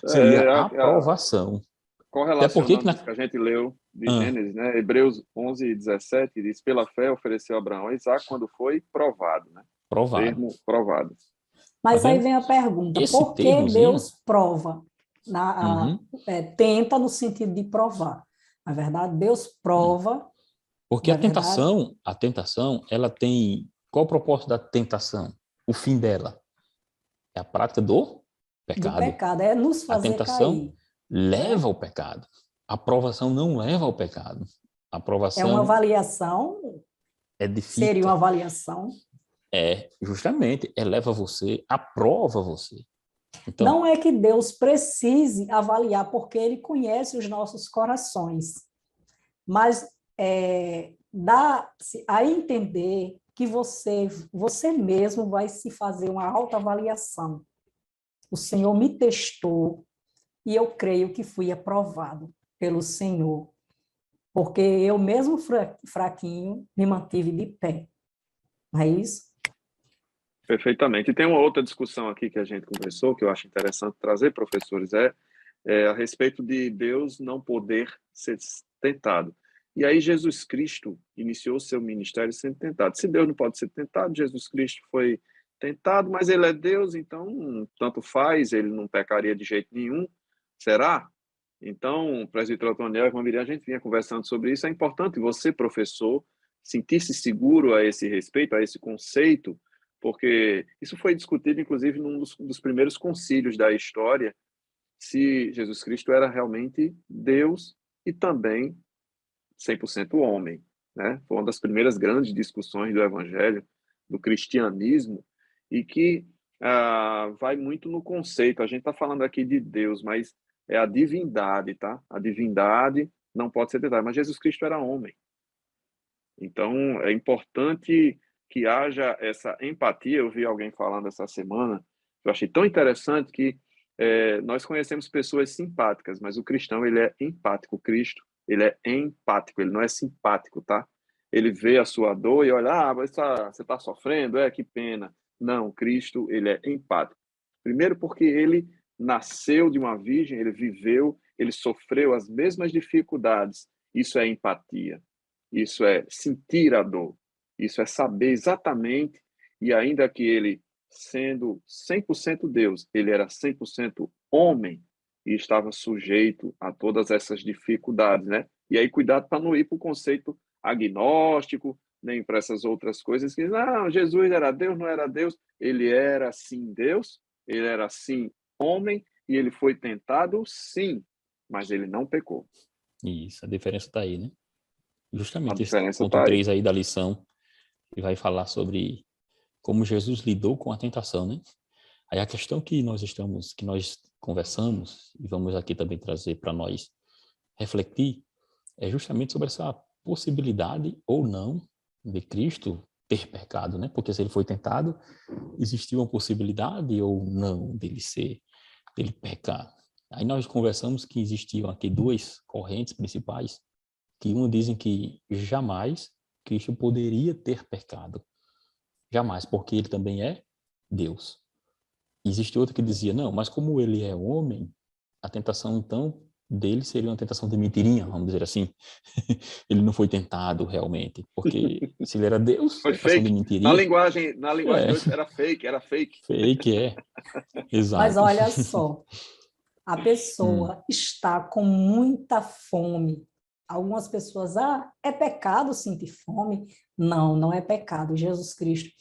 Speaker 3: Seria
Speaker 1: É,
Speaker 3: aprovação. Até porque que
Speaker 1: correlacionando isso que a gente leu de
Speaker 3: Ah,
Speaker 1: Gênesis, né? Hebreus 11:17 diz, pela fé ofereceu Abraão a Isaac quando foi provado, né?
Speaker 3: provado.
Speaker 1: Termo provado.
Speaker 3: Tá
Speaker 2: Mas aí
Speaker 3: vendo?
Speaker 2: vem a pergunta:
Speaker 3: Esse
Speaker 2: por que
Speaker 3: termozinho,
Speaker 2: Deus prova?
Speaker 3: uhum,
Speaker 2: Tenta no sentido de provar. Na verdade, Deus prova,
Speaker 3: porque
Speaker 2: na verdade,
Speaker 3: a tentação, ela tem... Qual o propósito da tentação? O fim dela é a prática do
Speaker 2: do
Speaker 3: pecado.
Speaker 2: pecado, é nos
Speaker 3: A
Speaker 2: fazer
Speaker 3: tentação
Speaker 2: cair,
Speaker 3: leva
Speaker 2: né?
Speaker 3: ao pecado. A provação não leva ao pecado. A
Speaker 2: É uma
Speaker 3: provação
Speaker 2: avaliação,
Speaker 3: é de
Speaker 2: seria uma
Speaker 3: fita.
Speaker 2: avaliação.
Speaker 3: Justamente, eleva você, aprova você. Então,
Speaker 2: Não é que Deus precise avaliar, porque Ele conhece os nossos corações, mas dá-se a entender que você mesmo vai se fazer uma autoavaliação. O Senhor me testou e eu creio que fui aprovado pelo Senhor, porque eu mesmo fraquinho me mantive de pé. Não é isso?
Speaker 1: Perfeitamente. E tem uma outra discussão aqui que a gente conversou, que eu acho interessante trazer, professores, a respeito de Deus não poder ser tentado. E aí Jesus Cristo iniciou seu ministério sendo tentado. Se Deus não pode ser tentado, Jesus Cristo foi tentado, mas ele é Deus, então tanto faz, ele não pecaria de jeito nenhum. Será? Então, presbítero Otoniel e irmã Miriam, a gente vinha conversando sobre isso. É importante você, professor, sentir-se seguro a esse respeito, a esse conceito, porque isso foi discutido, inclusive, num dos primeiros concílios da história, se Jesus Cristo era realmente Deus e também 100% homem, né? Foi uma das primeiras grandes discussões do Evangelho, do cristianismo, e que vai muito no conceito. A gente está falando aqui de Deus, mas é a divindade, tá? A divindade não pode ser tentada, mas Jesus Cristo era homem. Então, é importante que haja essa empatia. Eu vi alguém falando essa semana, eu achei tão interessante que nós conhecemos pessoas simpáticas, mas o cristão, ele é empático. O Cristo, ele é empático, ele não é simpático, tá? Ele vê a sua dor e olha, mas você está sofrendo? Que pena. Não, Cristo, ele é empático. Primeiro porque ele nasceu de uma virgem, ele viveu, ele sofreu as mesmas dificuldades. Isso é empatia. Isso é sentir a dor, isso é saber exatamente, e ainda que ele, sendo 100% Deus, ele era 100% homem e estava sujeito a todas essas dificuldades, né? E aí, cuidado para não ir para o conceito agnóstico, nem para essas outras coisas que, não, Jesus era Deus, não era Deus. Ele era, sim, Deus, ele era, sim, homem, e ele foi tentado, sim, mas ele não pecou.
Speaker 3: isso, a diferença está aí, né?
Speaker 1: A
Speaker 3: Justamente esse
Speaker 1: diferença
Speaker 3: ponto
Speaker 1: está aí.
Speaker 3: 3 aí da lição, que vai falar sobre como Jesus lidou com a tentação, né? Aí a questão que nós conversamos, e vamos aqui também trazer para nós refletir, é justamente sobre essa possibilidade ou não de Cristo ter pecado, né? Porque se ele foi tentado, existiu uma possibilidade ou não dele pecar. Aí nós conversamos que existiam aqui duas correntes principais, que uma dizem que jamais Cristo poderia ter pecado. Jamais, porque ele também é Deus. existe outra que dizia, não, mas como ele é homem, a tentação, então, dele seria uma tentação de mentirinha, vamos dizer assim. Ele não foi tentado realmente, porque se ele era Deus,
Speaker 1: Foi
Speaker 3: tentação de
Speaker 1: fake. Na
Speaker 3: mentirinha,
Speaker 1: linguagem, na linguagem
Speaker 3: é,
Speaker 1: de hoje, era fake, era fake.
Speaker 3: fake, é,
Speaker 2: Mas
Speaker 3: exato.
Speaker 2: olha só, a
Speaker 3: Hum,
Speaker 2: pessoa está com muita fome. Algumas pessoas, é pecado sentir fome? Não, não é pecado. Jesus Cristo,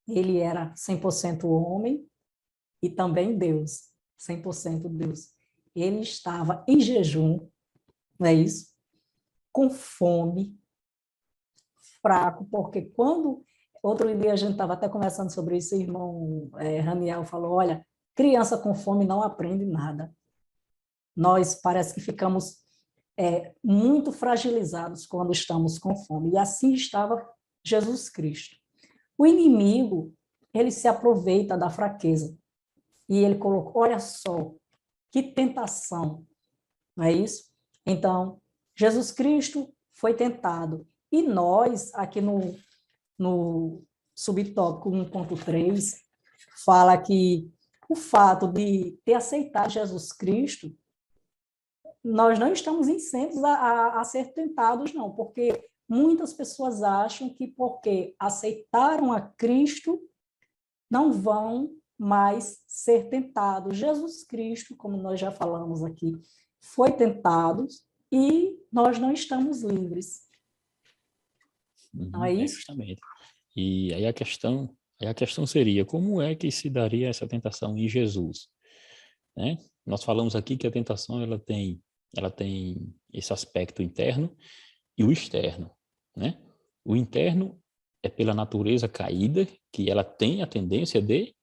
Speaker 2: ele era 100% homem e também Deus, 100% Deus. Ele estava em jejum, não é isso? Com fome, fraco, porque quando outro dia a gente estava até conversando sobre isso, o irmão Raniel falou, olha, criança com fome não aprende nada. Nós parece que ficamos muito fragilizados quando estamos com fome. E assim estava Jesus Cristo. O inimigo, ele se aproveita da fraqueza. E ele colocou, olha só, que tentação, não é isso? Então, Jesus Cristo foi tentado. E nós, aqui no subtópico 1.3, fala que o fato de ter aceitado Jesus Cristo, nós não estamos isentos a ser tentados, não, porque muitas pessoas acham que porque aceitaram a Cristo, não vão mais ser tentados. Jesus Cristo, como nós já falamos aqui, foi tentado e nós não estamos livres. Não é isso?
Speaker 3: justamente. E aí a questão seria, como é que se daria essa tentação em Jesus? Né? Nós falamos aqui que a tentação ela tem esse aspecto interno e o externo, né? O interno é pela natureza caída, que ela tem a tendência de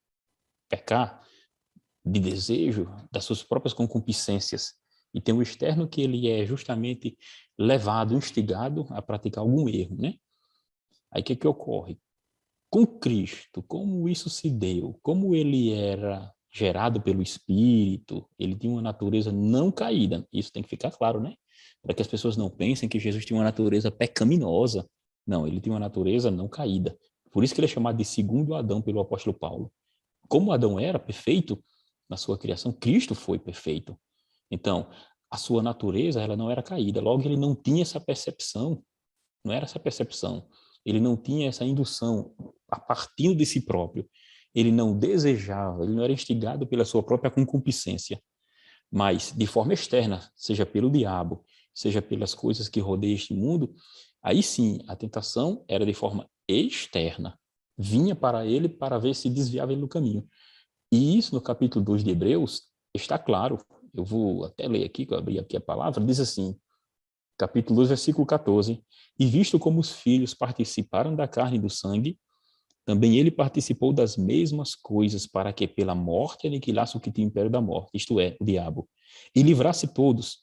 Speaker 3: pecar, de desejo, das suas próprias concupiscências. E tem o externo que ele é justamente levado, instigado a praticar algum erro, né? Aí o que ocorre? Com Cristo, como isso se deu? Como ele era gerado pelo Espírito, ele tinha uma natureza não caída. Isso tem que ficar claro, né? Para que as pessoas não pensem que Jesus tinha uma natureza pecaminosa. Não, ele tinha uma natureza não caída. Por isso que ele é chamado de segundo Adão pelo apóstolo Paulo. Como Adão era perfeito na sua criação, Cristo foi perfeito. Então, a sua natureza, ela não era caída. Logo, ele não tinha essa percepção, não era essa percepção. Ele não tinha essa indução a partir de si próprio. Ele não desejava, ele não era instigado pela sua própria concupiscência, mas de forma externa, seja pelo diabo, seja pelas coisas que rodeiam este mundo, aí sim, a tentação era de forma externa. Vinha para ele para ver se desviava ele do caminho. E isso no capítulo 2 de Hebreus está claro. Eu vou até ler aqui, que eu abri aqui a palavra, diz assim, capítulo 2, versículo 14, e visto como os filhos participaram da carne e do sangue, também ele participou das mesmas coisas para que pela morte aniquilasse o que tinha o império da morte, isto é, o diabo, e livrasse todos,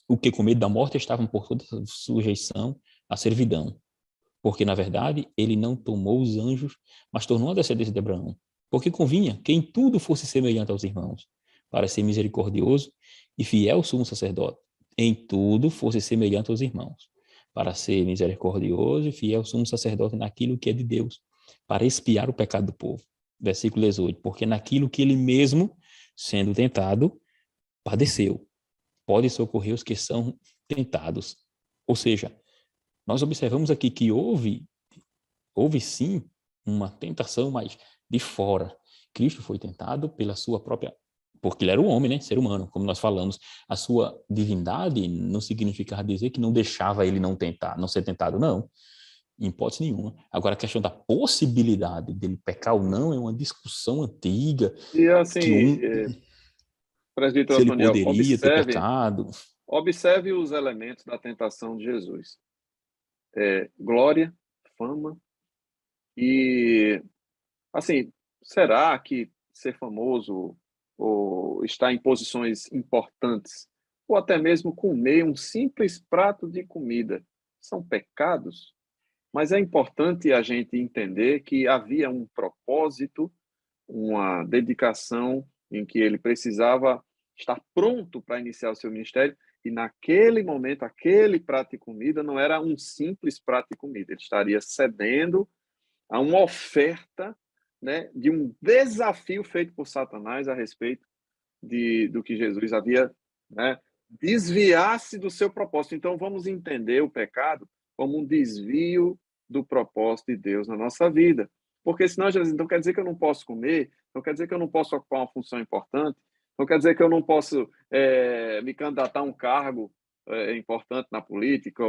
Speaker 3: o que com medo da morte estavam por toda sujeição à servidão. Porque, na verdade, ele não tomou os anjos, mas tornou a descendência de Abraão. Porque convinha que em tudo fosse semelhante aos irmãos, para ser misericordioso e fiel sumo sacerdote. Em tudo fosse semelhante aos irmãos, para ser misericordioso e fiel sumo sacerdote naquilo que é de Deus, para expiar o pecado do povo. Versículo 18. Porque naquilo que ele mesmo, sendo tentado, padeceu, pode socorrer os que são tentados. Ou seja, nós observamos aqui que houve sim uma tentação, mas de fora. Cristo foi tentado pela sua própria, porque ele era um homem, né, ser humano, como nós falamos. A sua divindade não significava dizer que não deixava ele não tentar, não ser tentado, não, em hipótese nenhuma. Agora, a questão da possibilidade dele pecar ou não é uma discussão antiga,
Speaker 1: E assim,
Speaker 3: que
Speaker 1: presbítero
Speaker 3: se ele
Speaker 1: Otoniel,
Speaker 3: poderia ter pecado.
Speaker 1: observe os elementos da tentação de Jesus. Glória, fama e, assim, será que ser famoso ou estar em posições importantes ou até mesmo comer um simples prato de comida são pecados? Mas é importante a gente entender que havia um propósito, uma dedicação em que ele precisava estar pronto para iniciar o seu ministério, e naquele momento, aquele prato de comida não era um simples prato de comida, ele estaria cedendo a uma oferta né, de um desafio feito por Satanás a respeito do que Jesus havia, né, desviar-se do seu propósito. Então, vamos entender o pecado como um desvio do propósito de Deus na nossa vida. Porque senão, Jesus, então quer dizer que eu não posso comer, não quer dizer que eu não posso ocupar uma função importante, não quer dizer que eu não posso me candidatar a um cargo importante na política.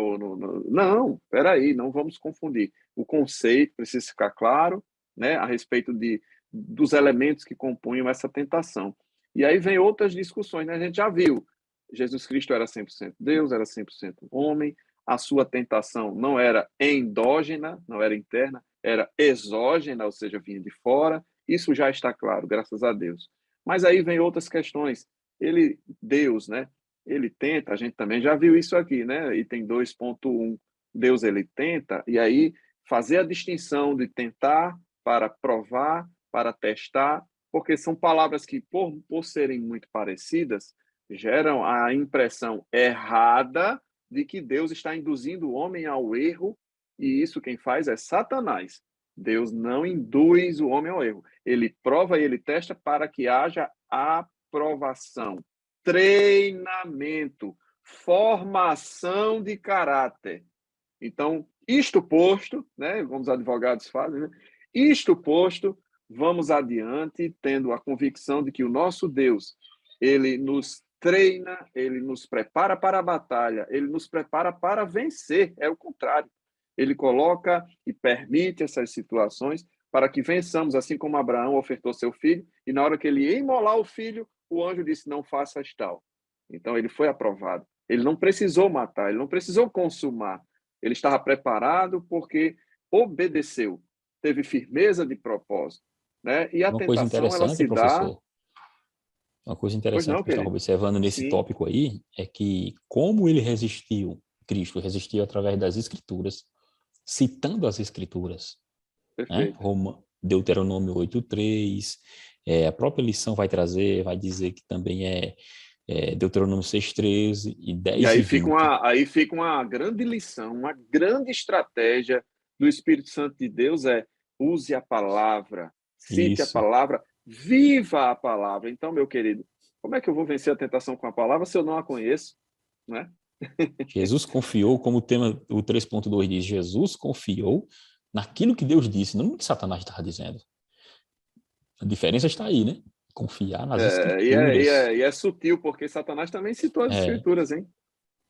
Speaker 1: Não, espera aí, não vamos confundir. O conceito precisa ficar claro, né, a respeito dos elementos que compunham essa tentação. E aí vem outras discussões, né? A gente já viu, Jesus Cristo era 100% Deus, era 100% homem, a sua tentação não era endógena, não era interna, era exógena, ou seja, vinha de fora. Isso já está claro, graças a Deus. Mas aí vem outras questões. Deus, né? Ele tenta, a gente também já viu isso aqui, né? Item 2.1, Deus ele tenta, e aí fazer a distinção de tentar para provar, para testar, porque são palavras que, por serem muito parecidas, geram a impressão errada de que Deus está induzindo o homem ao erro, e isso quem faz é Satanás. Deus não induz o homem ao erro. Ele prova e ele testa para que haja aprovação, treinamento, formação de caráter. Então, isto posto, né, como os advogados fazem, né, isto posto, vamos adiante, tendo a convicção de que o nosso Deus, ele nos treina, ele nos prepara para a batalha, ele nos prepara para vencer, é o contrário. Ele coloca e permite essas situações para que vençamos, assim como Abraão ofertou seu filho, e na hora que ele ia imolar o filho, o anjo disse, não faças tal. Então, ele foi aprovado. Ele não precisou matar, ele não precisou consumar. Ele estava preparado porque obedeceu, teve firmeza de propósito, né? E a
Speaker 3: Uma coisa
Speaker 1: tentação, ela
Speaker 3: interessante,
Speaker 1: se dá...
Speaker 3: professor, uma coisa
Speaker 1: Pois
Speaker 3: interessante
Speaker 1: não,
Speaker 3: que eu estava
Speaker 1: querido?
Speaker 3: observando nesse
Speaker 1: Sim,
Speaker 3: tópico aí, é que como ele resistiu, Cristo resistiu através das Escrituras, citando as Escrituras, né?
Speaker 1: perfeito.
Speaker 3: Deuteronômio 8:3, a própria lição vai trazer, vai dizer que também Deuteronômio 6:13 e
Speaker 1: E
Speaker 3: 10 e 20.
Speaker 1: aí fica uma grande lição, uma grande estratégia do Espírito Santo de Deus use a palavra, cite a
Speaker 3: Isso.
Speaker 1: palavra, viva a palavra. Então, meu querido, como é que eu vou vencer a tentação com a palavra se eu não a conheço, né?
Speaker 3: Jesus confiou, como o tema, o 3.2 diz, Jesus confiou naquilo que Deus disse, não no que Satanás estava dizendo. A diferença está aí, né? Confiar nas Escrituras.
Speaker 1: E é sutil, porque Satanás também citou as
Speaker 3: É,
Speaker 1: Escrituras, hein?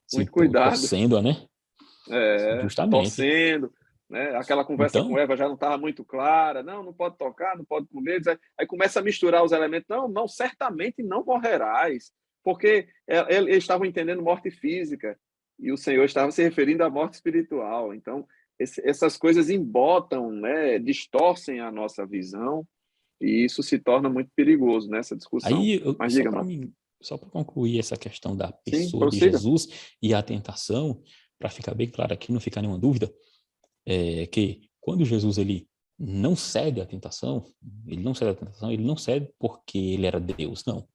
Speaker 3: se
Speaker 1: Muito cuidado.
Speaker 3: torcendo, né? Justamente.
Speaker 1: Torcendo, né? Aquela conversa com
Speaker 3: Então,
Speaker 1: Eva já não estava muito clara, não pode tocar, não pode comer, aí começa a misturar os elementos, não, certamente não morrerás, porque eles estavam entendendo morte física, e o Senhor estava se referindo à morte espiritual, então essas coisas embotam, né? Distorcem a nossa visão, e isso se torna muito perigoso nessa discussão.
Speaker 3: aí,
Speaker 1: Mas
Speaker 3: só
Speaker 1: diga,
Speaker 3: para
Speaker 1: mano.
Speaker 3: mim, só para concluir essa questão da
Speaker 1: Sim,
Speaker 3: pessoa de
Speaker 1: prossiga.
Speaker 3: Jesus e a tentação, para ficar bem claro aqui, não ficar nenhuma dúvida, é que quando Jesus ele não cede à tentação, ele não cede porque ele era Deus, não.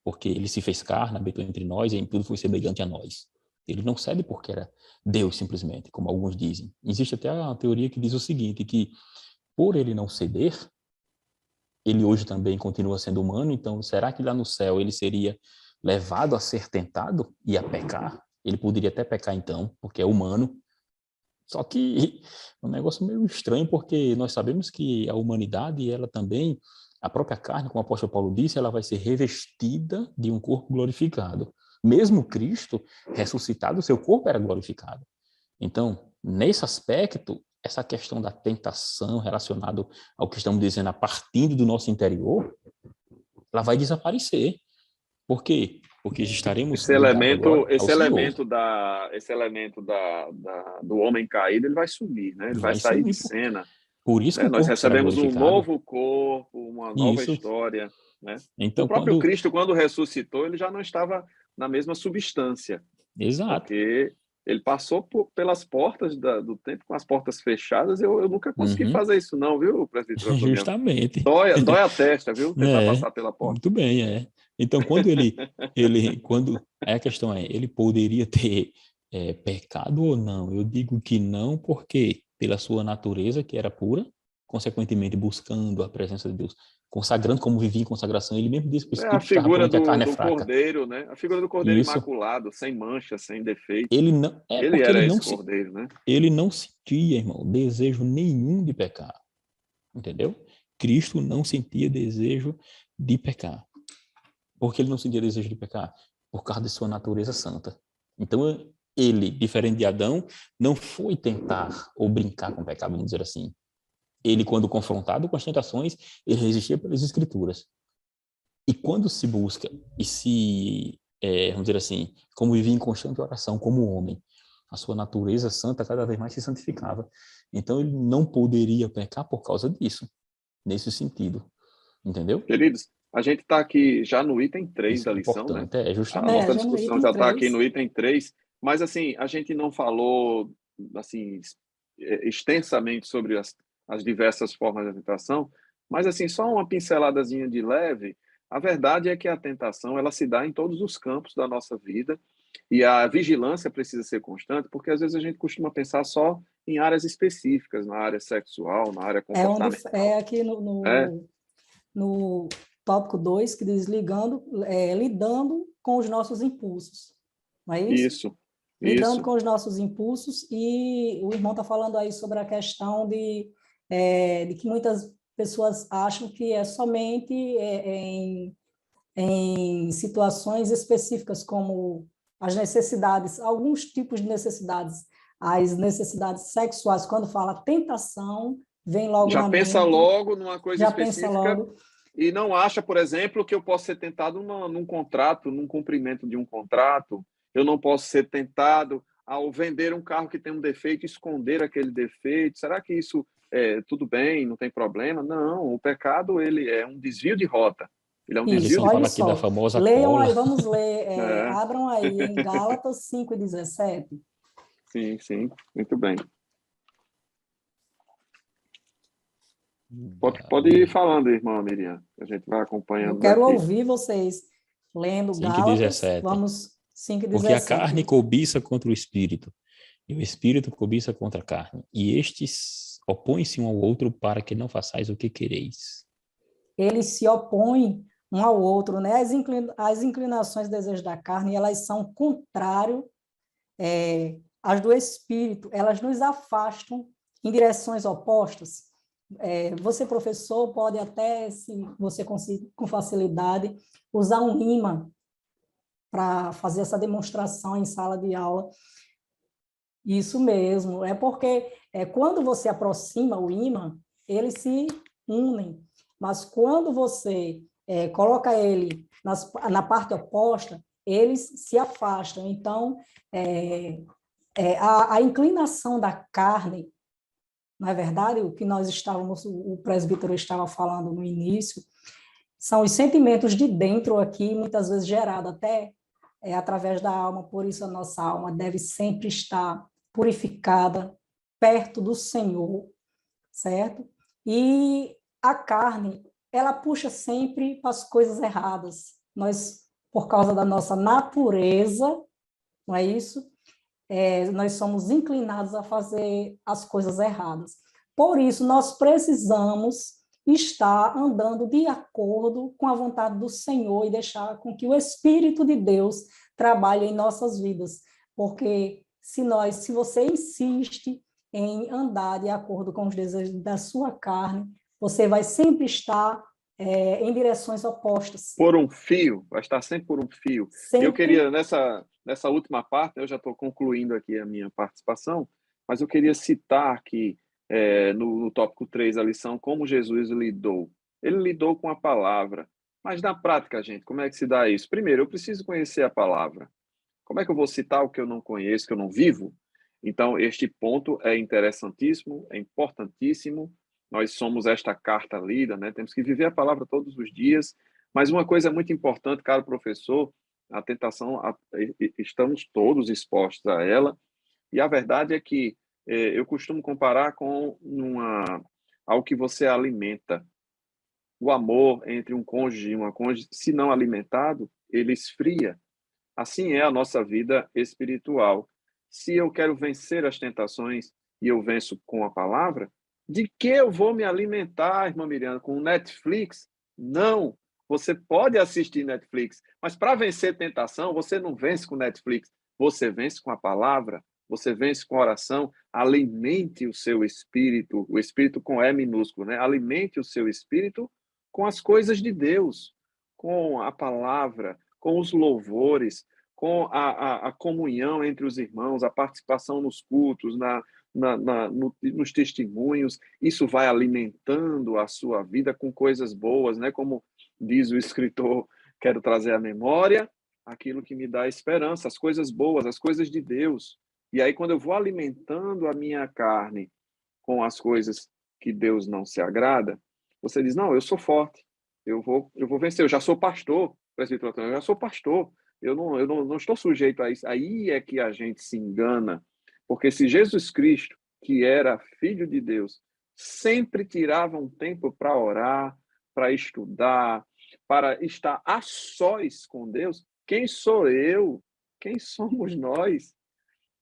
Speaker 3: Porque ele se fez carne, habitou entre nós e em tudo foi semelhante a nós. Ele não cede porque era Deus simplesmente, como alguns dizem. Existe até a teoria que diz o seguinte, que por ele não ceder, ele hoje também continua sendo humano, então será que lá no céu ele seria levado a ser tentado e a pecar? Ele poderia até pecar então, porque é humano. Só que é um negócio meio estranho, porque nós sabemos que a humanidade, ela também, a própria carne, como o apóstolo Paulo disse, ela vai ser revestida de um corpo glorificado. Mesmo Cristo ressuscitado, seu corpo era glorificado. Então, nesse aspecto, essa questão da tentação relacionada ao que estamos dizendo a partir do nosso interior, ela vai desaparecer. Por quê? Porque estaremos ligados agora ao Senhor.
Speaker 1: Esse elemento do homem caído, ele vai sumir, né? Ele vai
Speaker 3: Vai
Speaker 1: sair de
Speaker 3: sumir.
Speaker 1: cena,
Speaker 3: Por isso que
Speaker 1: né?
Speaker 3: o
Speaker 1: Nós
Speaker 3: corpo será
Speaker 1: recebemos um
Speaker 3: glorificado.
Speaker 1: novo corpo, uma nova
Speaker 3: Isso.
Speaker 1: história, né? O
Speaker 3: Então,
Speaker 1: próprio
Speaker 3: quando...
Speaker 1: Cristo, quando ressuscitou, ele já não estava na mesma substância,
Speaker 3: Exato.
Speaker 1: porque ele passou pelas portas do tempo com as portas fechadas. Eu nunca consegui
Speaker 3: Uhum.
Speaker 1: fazer isso não, viu, presbítero Fabiano?
Speaker 3: Justamente.
Speaker 1: Dói a testa, viu? Tentar
Speaker 3: É,
Speaker 1: passar pela porta.
Speaker 3: muito bem, é. Então, quando a questão é, ele poderia ter pecado ou não? Eu digo que não, porque pela sua natureza, que era pura, consequentemente buscando a presença de Deus, consagrando como vivia em consagração. Ele mesmo disse que o
Speaker 1: É a
Speaker 3: espírito estava
Speaker 1: figura
Speaker 3: pronto e a carne é
Speaker 1: do
Speaker 3: fraca.
Speaker 1: cordeiro, né? A figura do cordeiro
Speaker 3: Isso.
Speaker 1: imaculado, sem mancha, sem defeito.
Speaker 3: Ele não,
Speaker 1: Ele
Speaker 3: porque
Speaker 1: era esse cordeiro, né?
Speaker 3: ele não sentia, irmão, desejo nenhum de pecar. Entendeu? Cristo não sentia desejo de pecar. Por que ele não sentia desejo de pecar? Por causa de sua natureza santa. Então, ele, diferente de Adão, não foi tentar ou brincar com o pecado, vamos dizer assim. Ele, quando confrontado com as tentações, ele resistia pelas Escrituras. E quando se busca e se, vamos dizer assim, como vivia em constante oração como homem, a sua natureza santa cada vez mais se santificava. Então, ele não poderia pecar por causa disso, nesse sentido. Entendeu?
Speaker 1: Queridos, a gente está aqui já no item 3
Speaker 3: Isso
Speaker 1: da
Speaker 3: é
Speaker 1: lição, né?
Speaker 3: importante, é
Speaker 1: A
Speaker 3: justamente.
Speaker 1: nossa
Speaker 2: Já no
Speaker 1: discussão
Speaker 2: item
Speaker 1: já está aqui
Speaker 2: 3.
Speaker 1: no item 3, mas assim, a gente não falou assim extensamente sobre as diversas formas de tentação, mas assim, só uma pinceladazinha de leve. A verdade é que a tentação, ela se dá em todos os campos da nossa vida, e a vigilância precisa ser constante, porque às vezes a gente costuma pensar só em áreas específicas, na área sexual, na área
Speaker 2: É
Speaker 1: comportamental,
Speaker 2: aqui
Speaker 1: né?
Speaker 2: no tópico 2 que diz lidando com os nossos impulsos. Não é isso?
Speaker 1: Isso,
Speaker 2: Lidando
Speaker 1: isso.
Speaker 2: com os nossos impulsos, e o irmão está falando aí sobre a questão de que muitas pessoas acham que é somente em situações específicas, como as necessidades, alguns tipos de necessidades, as necessidades sexuais. Quando fala tentação, vem logo
Speaker 1: Já
Speaker 2: na
Speaker 1: pensa
Speaker 2: mente,
Speaker 1: logo numa coisa
Speaker 2: já pensa
Speaker 1: específica
Speaker 2: logo.
Speaker 1: e não acha, por exemplo, que eu posso ser tentado num contrato, num cumprimento de um contrato. Eu não posso ser tentado ao vender um carro que tem um defeito, esconder aquele defeito. Será que isso tudo bem, não tem problema? Não, o pecado ele é um desvio de rota. Ele é um
Speaker 3: Ele
Speaker 1: desvio
Speaker 2: Isso,
Speaker 3: se
Speaker 1: de
Speaker 2: olha
Speaker 3: fala
Speaker 1: rota.
Speaker 3: aqui da
Speaker 2: só.
Speaker 3: famosa
Speaker 2: Leiam
Speaker 3: cola.
Speaker 2: aí, vamos ler,
Speaker 1: É,
Speaker 2: abram aí em Gálatas 5:17.
Speaker 1: sim, sim, muito bem. Pode ir falando, irmã Miriam. A gente vai
Speaker 2: Eu
Speaker 1: acompanhando
Speaker 2: quero
Speaker 1: daqui.
Speaker 2: ouvir vocês lendo
Speaker 3: 5 e
Speaker 2: Gálatas,
Speaker 3: 17.
Speaker 2: vamos
Speaker 3: Porque a
Speaker 2: 5:17.
Speaker 3: carne cobiça contra o espírito, e o espírito cobiça contra a carne. E estes opõem-se um ao outro para que não façais o que quereis.
Speaker 2: Eles se opõem um ao outro, né? As inclinações e desejos da carne, elas são contrários às do espírito, elas nos afastam em direções opostas. Você, professor, pode até, se você conseguir com facilidade, usar um ímã para fazer essa demonstração em sala de aula. Isso mesmo, é porque quando você aproxima o ímã, eles se unem, mas quando você coloca ele na parte oposta, eles se afastam. Então, a inclinação da carne, não é verdade? O que o presbítero estava falando no início, são os sentimentos de dentro aqui, muitas vezes gerados até através da alma, por isso a nossa alma deve sempre estar purificada, perto do Senhor, certo? E a carne, ela puxa sempre para as coisas erradas. Nós, por causa da nossa natureza, não é isso? Nós somos inclinados a fazer as coisas erradas. Por isso, nós precisamos estar andando de acordo com a vontade do Senhor e deixar com que o Espírito de Deus trabalhe em nossas vidas. Porque se você insiste em andar de acordo com os desejos da sua carne, você vai sempre estar em direções opostas.
Speaker 1: Por um fio, vai estar sempre por um fio. E eu
Speaker 2: Sempre.
Speaker 1: queria, nessa última parte, eu já estou concluindo aqui a minha participação, mas eu queria citar aqui, no tópico 3 da lição, como Jesus lidou. Ele lidou com a palavra. Mas na prática, gente, como é que se dá isso? Primeiro, eu preciso conhecer a palavra. Como é que eu vou citar o que eu não conheço, que eu não vivo? Então, este ponto é interessantíssimo, é importantíssimo. Nós somos esta carta lida, né? Temos que viver a palavra todos os dias. Mas uma coisa muito importante, caro professor, a tentação, estamos todos expostos a ela. E a verdade é que eu costumo comparar com algo que você alimenta. O amor entre um cônjuge e uma cônjuge, se não alimentado, ele esfria. Assim é a nossa vida espiritual. Se eu quero vencer as tentações e eu venço com a palavra, De que eu vou me alimentar, irmã Miriam, com Netflix? Não. Você pode assistir Netflix, mas para vencer tentação, você não vence com Netflix. Você vence com a palavra, você vence com a oração. Alimente o seu espírito, o espírito com E minúsculo, né? Alimente o seu espírito com as coisas de Deus, com a palavra, com os louvores, com a comunhão entre os irmãos, a participação nos cultos, nos testemunhos. Isso vai alimentando a sua vida com coisas boas, né? Como diz o escritor, quero trazer à memória aquilo que me dá esperança, as coisas boas, as coisas de Deus. E aí, quando eu vou alimentando a minha carne com as coisas que Deus não se agrada, você diz, não, eu sou forte, eu vou vencer, eu já sou pastor, presbítero Antônio, eu já sou pastor, eu não estou sujeito a isso. Aí é que a gente se engana, porque se Jesus Cristo, que era Filho de Deus, sempre tirava um tempo para orar, para estudar, para estar a sós com Deus, quem sou eu? Quem somos nós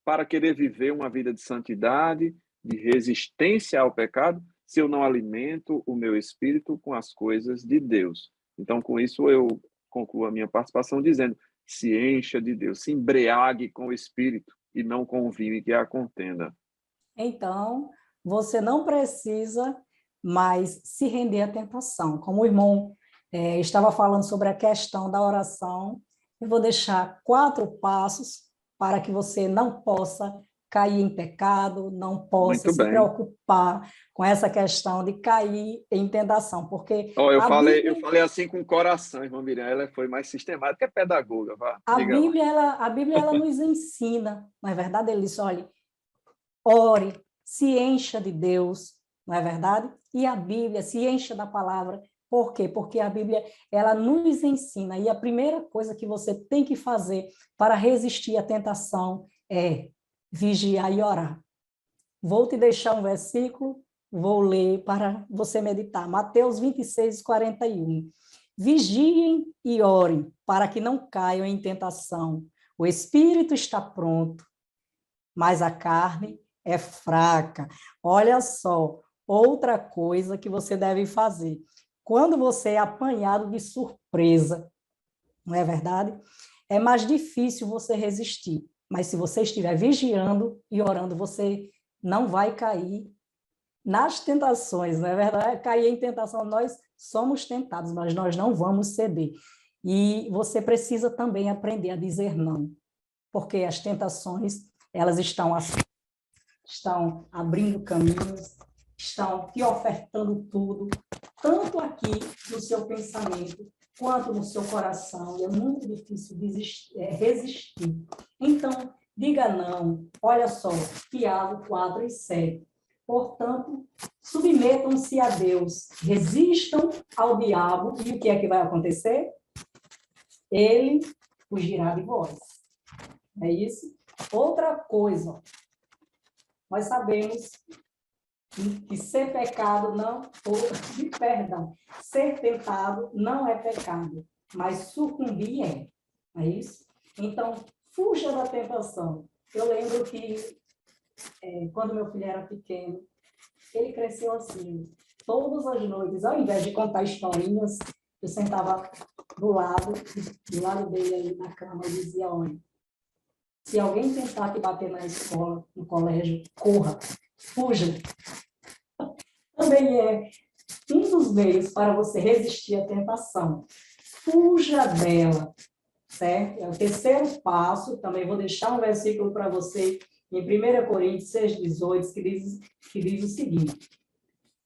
Speaker 1: para querer viver uma vida de santidade, de resistência ao pecado, se eu não alimento o meu espírito com as coisas de Deus? Então, com isso, eu concluo a minha participação dizendo: se encha de Deus, se embriague com o espírito e não com o vinho que é a contenda.
Speaker 2: Então, você não precisa mais se render à tentação. Como o irmão estava falando sobre a questão da oração, eu vou deixar 4 passos para que você não possa cair em pecado, não possa
Speaker 1: Muito
Speaker 2: se
Speaker 1: bem.
Speaker 2: preocupar com essa questão de cair em tentação, porque
Speaker 1: Eu
Speaker 2: a
Speaker 1: falei
Speaker 2: Bíblia,
Speaker 1: assim com o coração, irmã Miriam, ela foi mais sistemática, é pedagoga, vá,
Speaker 2: a
Speaker 1: diga lá.
Speaker 2: Bíblia, ela, a Bíblia ela nos ensina, não é verdade? Ele diz, olha, ore, se encha de Deus, não é verdade? E a Bíblia se encha da palavra. Por quê? Porque a Bíblia, ela nos ensina, e a primeira coisa que você tem que fazer para resistir à tentação é vigiar e orar. Vou te deixar um versículo, vou ler para você meditar. Mateus 26, 41. Vigiem e orem para que não caiam em tentação. O espírito está pronto, mas a carne é fraca. Olha só, outra coisa que você deve fazer. Quando você é apanhado de surpresa, não é verdade? É mais difícil você resistir. Mas se você estiver vigiando e orando, você não vai cair nas tentações, não é verdade? Cair em tentação, nós somos tentados, mas nós não vamos ceder. E você precisa também aprender a dizer não, porque as tentações, elas estão abrindo caminhos, estão te ofertando tudo, tanto aqui no seu pensamento, quanto no seu coração, e é muito difícil resistir. Então, diga não. Olha só, Tiago 4 e 7. Portanto, submetam-se a Deus, resistam ao diabo, e o que é que vai acontecer? Ele fugirá de vós. É isso? Outra coisa, nós sabemos que ser pecado não, perdão, ser tentado não é pecado, mas sucumbir é isso? Então, fuja da tentação. Eu lembro que, quando meu filho era pequeno, ele cresceu assim, todas as noites, ao invés de contar historinhas, eu sentava do lado dele ali na cama e dizia, olha, se alguém tentar te bater na escola, no colégio, corra, fuja. Também é um dos meios para você resistir à tentação. Fuja dela, certo? É o terceiro passo, também vou deixar um versículo para você, em 1 Coríntios 6,18, que diz o seguinte: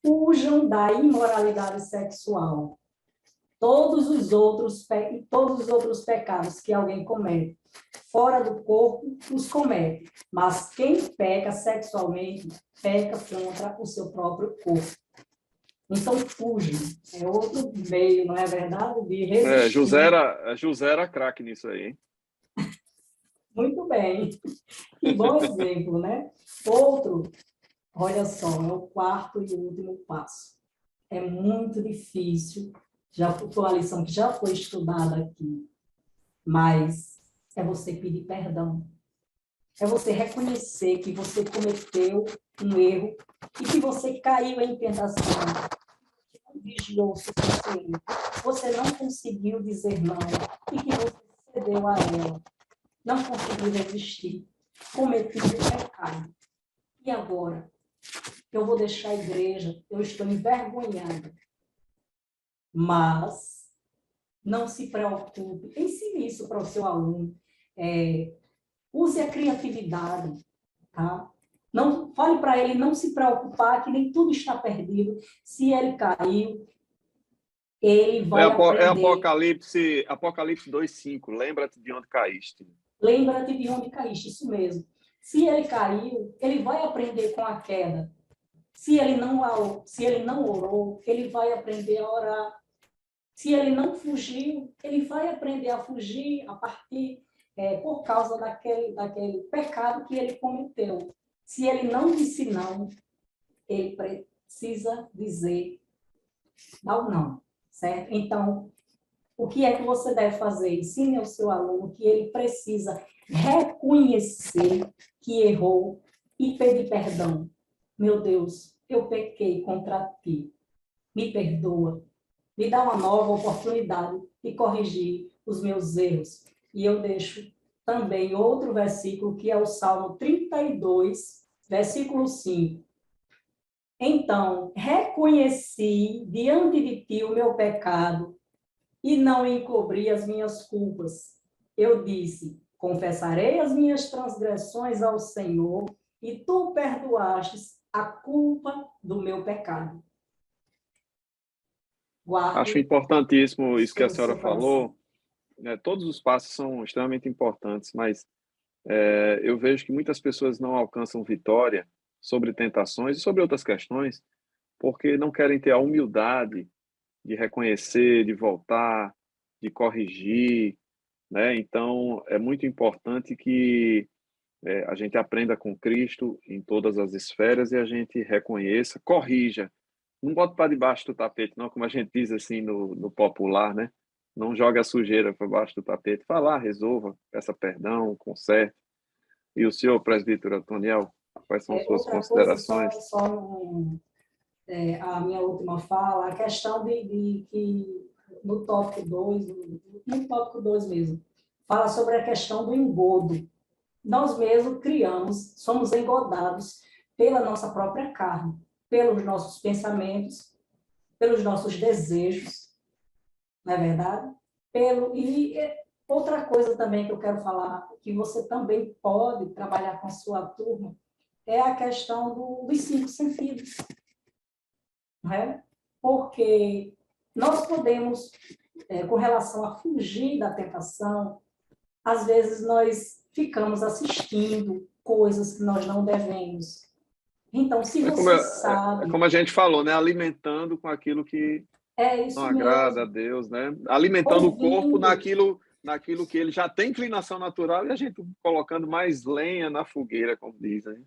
Speaker 2: fujam da imoralidade sexual. Todos os outros pecados que alguém comete fora do corpo os comete, mas quem peca sexualmente peca contra o seu próprio corpo. Então, fuja. É outro meio, não é verdade? De resistir.
Speaker 1: José era craque nisso aí, hein?
Speaker 2: Muito bem. Que bom exemplo, né? Outro, olha só, é o 4º e último passo. É muito difícil, já foi a lição que já foi estudada aqui, mas é você pedir perdão. é você reconhecer que você cometeu um erro e que você caiu em tentação, não vigiou o suficiente, você não conseguiu dizer não e que você cedeu a ela, não conseguiu resistir, cometeu um pecado. E agora? Eu vou deixar a igreja, eu estou envergonhada. Mas não se preocupe, ensine isso para o seu aluno. Use a criatividade, tá? Não, fale para ele não se preocupar, que nem tudo está perdido. Se ele caiu, ele vai aprender.
Speaker 1: É Apocalipse 2:5. Lembra-te de onde caíste.
Speaker 2: Lembra-te de onde caíste, isso mesmo. Se ele caiu, ele vai aprender com a queda. Se ele não orou, ele vai aprender a orar. Se ele não fugiu, ele vai aprender a fugir a partir, por causa daquele pecado que ele cometeu. Se ele não disse não, ele precisa dizer não, certo? Então, o que é que você deve fazer? Ensine ao seu aluno que ele precisa reconhecer que errou e pedir perdão. Meu Deus, eu pequei contra ti. Me perdoa. Me dá uma nova oportunidade de corrigir os meus erros. E eu deixo também outro versículo, que é o Salmo 32, versículo 5. Então, reconheci diante de ti o meu pecado e não encobri as minhas culpas. Eu disse, confessarei as minhas transgressões ao Senhor e tu perdoastes a culpa do meu pecado.
Speaker 1: Acho importantíssimo isso que a senhora falou. Todos os passos são extremamente importantes, mas eu vejo que muitas pessoas não alcançam vitória sobre tentações e sobre outras questões porque não querem ter a humildade de reconhecer, de voltar, de corrigir, né? Então, é muito importante que a gente aprenda com Cristo em todas as esferas e a gente reconheça, corrija. Não bota para debaixo do tapete, não, como a gente diz assim no popular, né? Não joga a sujeira para baixo do tapete. Vá lá, resolva, peça perdão, conserte. E o senhor, presbítero Antoniel, quais são suas
Speaker 2: Outra coisa,
Speaker 1: considerações?
Speaker 2: a minha última fala, a questão de que no tópico 2 mesmo, fala sobre a questão do engodo. Nós mesmos criamos, somos engodados pela nossa própria carne, pelos nossos pensamentos, pelos nossos desejos, não é verdade? E outra coisa também que eu quero falar, que você também pode trabalhar com a sua turma, é a questão dos 5 sentidos. Não é? Porque nós podemos, com relação a fugir da tentação, às vezes nós ficamos assistindo coisas que nós não devemos. Então, se você sabe...
Speaker 1: como a gente falou, né? Alimentando com aquilo que não agrada a Deus, né? Alimentando o corpo naquilo que ele já tem inclinação natural e a gente colocando mais lenha na fogueira, como dizem.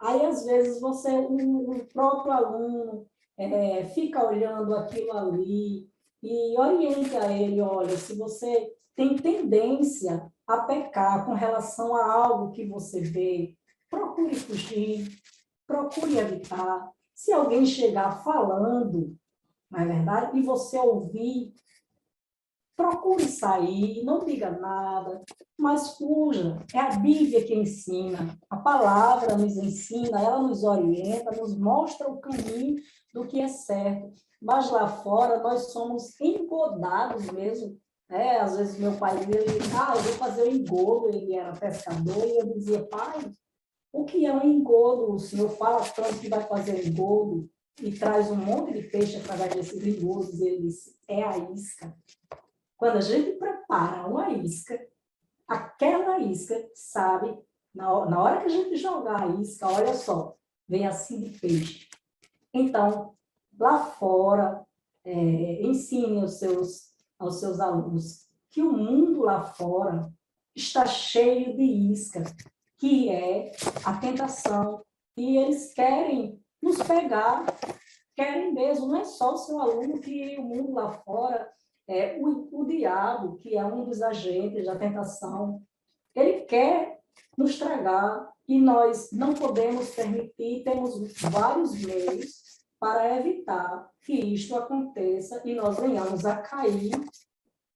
Speaker 2: Aí, às vezes, o próprio aluno fica olhando aquilo ali e orienta ele, olha, se você tem tendência a pecar com relação a algo que você vê, procure fugir, procure evitar. Se alguém chegar falando, não é verdade? E você ouvir, procure sair, não diga nada, mas fuja. É a Bíblia que ensina, a palavra nos ensina, ela nos orienta, nos mostra o caminho do que é certo. Mas lá fora nós somos engodados mesmo. Às vezes meu pai dizia, eu vou fazer o engodo, ele era pescador, e eu dizia, pai, o que é um engodo? O senhor fala tanto que vai fazer engodo e traz um monte de peixe através desses engodos. Ele disse, é a isca. Quando a gente prepara uma isca, aquela isca, sabe, na hora que a gente jogar a isca, olha só, vem assim de peixe. Então, lá fora, ensine aos seus alunos que o mundo lá fora está cheio de isca, que é a tentação. E eles querem nos pegar, querem mesmo, não é só o seu aluno, que o mundo lá fora, o diabo, que é um dos agentes da tentação, ele quer nos tragar, e nós não podemos permitir, temos vários meios para evitar que isto aconteça e nós venhamos a cair,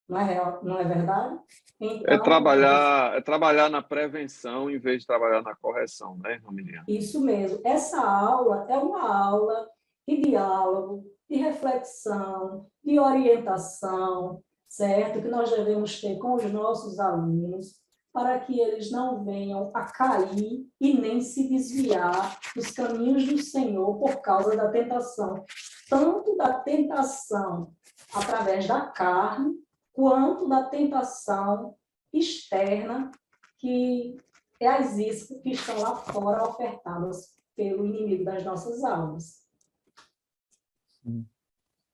Speaker 2: não é real, não é verdade? Então,
Speaker 1: É trabalhar na prevenção em vez de trabalhar na correção, né, Romiliana?
Speaker 2: isso mesmo. Essa aula é uma aula de diálogo, de reflexão, de orientação, certo? Que nós devemos ter com os nossos alunos, para que eles não venham a cair e nem se desviar dos caminhos do Senhor por causa da tentação, tanto da tentação através da carne, quanto da tentação externa, que é as iscas que estão lá fora ofertadas pelo inimigo das nossas almas.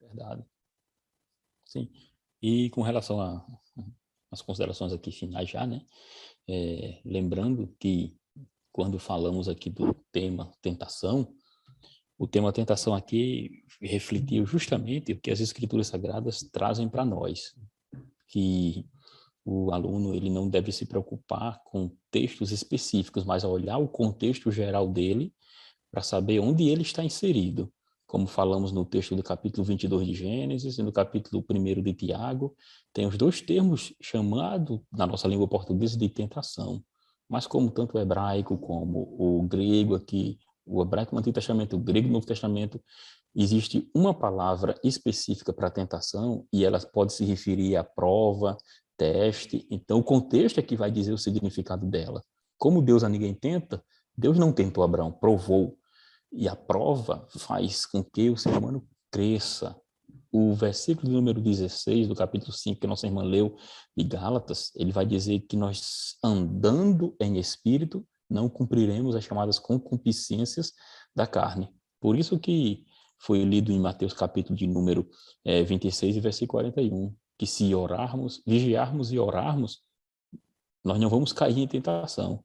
Speaker 3: Verdade. Sim. E com relação às considerações aqui finais já, né? Lembrando que quando falamos aqui do tema tentação, o tema tentação aqui refletiu justamente o que as Escrituras Sagradas trazem para nós, que o aluno ele não deve se preocupar com textos específicos, mas a olhar o contexto geral dele para saber onde ele está inserido. Como falamos no texto do capítulo 22 de Gênesis e no capítulo 1 de Tiago, tem os dois termos chamados na nossa língua portuguesa de tentação. Mas como tanto o hebraico como o grego aqui, o hebraico no Antigo Testamento, o grego no Novo Testamento, existe uma palavra específica para tentação e ela pode se referir à prova, teste. Então, o contexto é que vai dizer o significado dela. Como Deus a ninguém tenta, Deus não tentou Abraão, provou. E a prova faz com que o ser humano cresça. O versículo número 16 do capítulo 5, que a nossa irmã leu, de Gálatas, ele vai dizer que nós, andando em espírito, não cumpriremos as chamadas concupiscências da carne. Por isso que foi lido em Mateus capítulo de número 26 e versículo 41, que se orarmos, vigiarmos e orarmos, nós não vamos cair em tentação,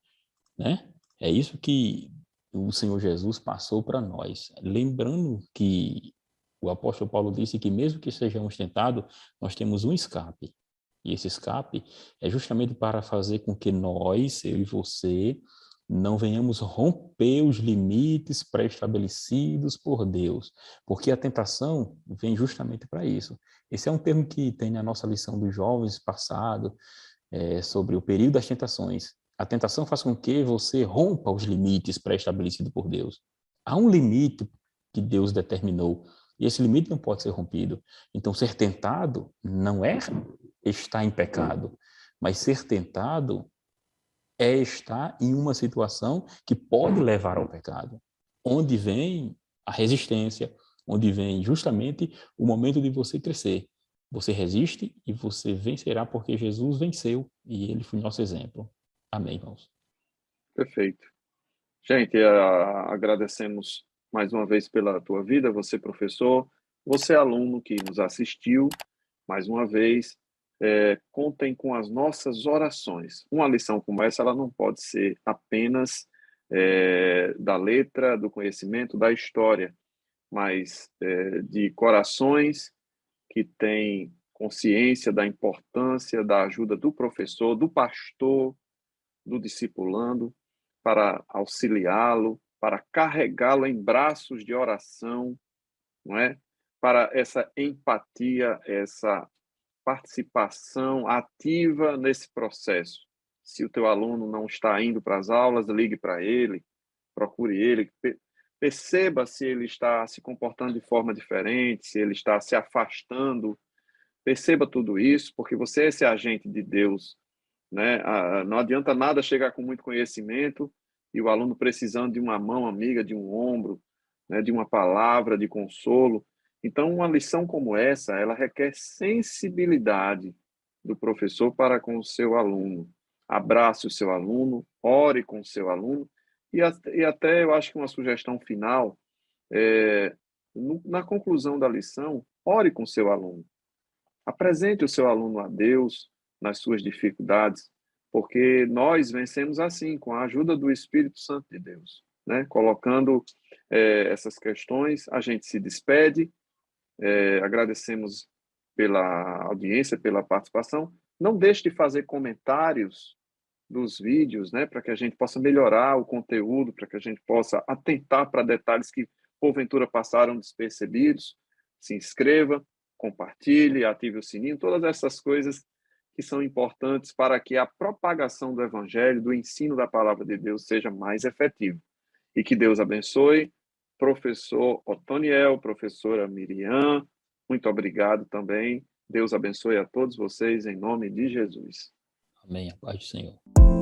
Speaker 3: né? É isso que o Senhor Jesus passou para nós. Lembrando que o apóstolo Paulo disse que mesmo que sejamos tentados, nós temos um escape. E esse escape é justamente para fazer com que nós, eu e você, não venhamos romper os limites pré-estabelecidos por Deus. Porque a tentação vem justamente para isso. Esse é um termo que tem na nossa lição dos jovens passado, sobre o período das tentações. A tentação faz com que você rompa os limites pré-estabelecidos por Deus. Há um limite que Deus determinou, e esse limite não pode ser rompido. Então, ser tentado não é estar em pecado, mas ser tentado é estar em uma situação que pode levar ao pecado, onde vem a resistência, onde vem justamente o momento de você crescer. Você resiste e você vencerá porque Jesus venceu e ele foi nosso exemplo. Amém, irmãos.
Speaker 1: Perfeito. Gente, agradecemos mais uma vez pela tua vida, você professor, você aluno que nos assistiu, mais uma vez, contem com as nossas orações. Uma lição como essa, ela não pode ser apenas da letra, do conhecimento, da história, mas de corações que têm consciência da importância da ajuda do professor, do pastor, do discipulando, para auxiliá-lo, para carregá-lo em braços de oração, não é? Para essa empatia, essa participação ativa nesse processo. Se o teu aluno não está indo para as aulas, ligue para ele, procure ele, perceba se ele está se comportando de forma diferente, se ele está se afastando. Perceba tudo isso, porque você é esse agente de Deus, né? Não adianta nada chegar com muito conhecimento e o aluno precisando de uma mão amiga, de um ombro, né? De uma palavra de consolo. Então, uma lição como essa, ela requer sensibilidade do professor para com o seu aluno. Abrace o seu aluno, ore com o seu aluno e até eu acho que uma sugestão final na conclusão da lição, ore com o seu aluno. Apresente o seu aluno a Deus nas suas dificuldades, porque nós vencemos assim, com a ajuda do Espírito Santo de Deus, né? Colocando essas questões, a gente se despede, agradecemos pela audiência, pela participação. Não deixe de fazer comentários dos vídeos, né, para que a gente possa melhorar o conteúdo, para que a gente possa atentar para detalhes que porventura passaram despercebidos. Se inscreva, compartilhe, ative o sininho, todas essas coisas que são importantes para que a propagação do evangelho, do ensino da palavra de Deus seja mais efetivo. E que Deus abençoe, professor Otoniel, professora Miriam, muito obrigado também. Deus abençoe a todos vocês em nome de Jesus.
Speaker 3: Amém. A paz do Senhor.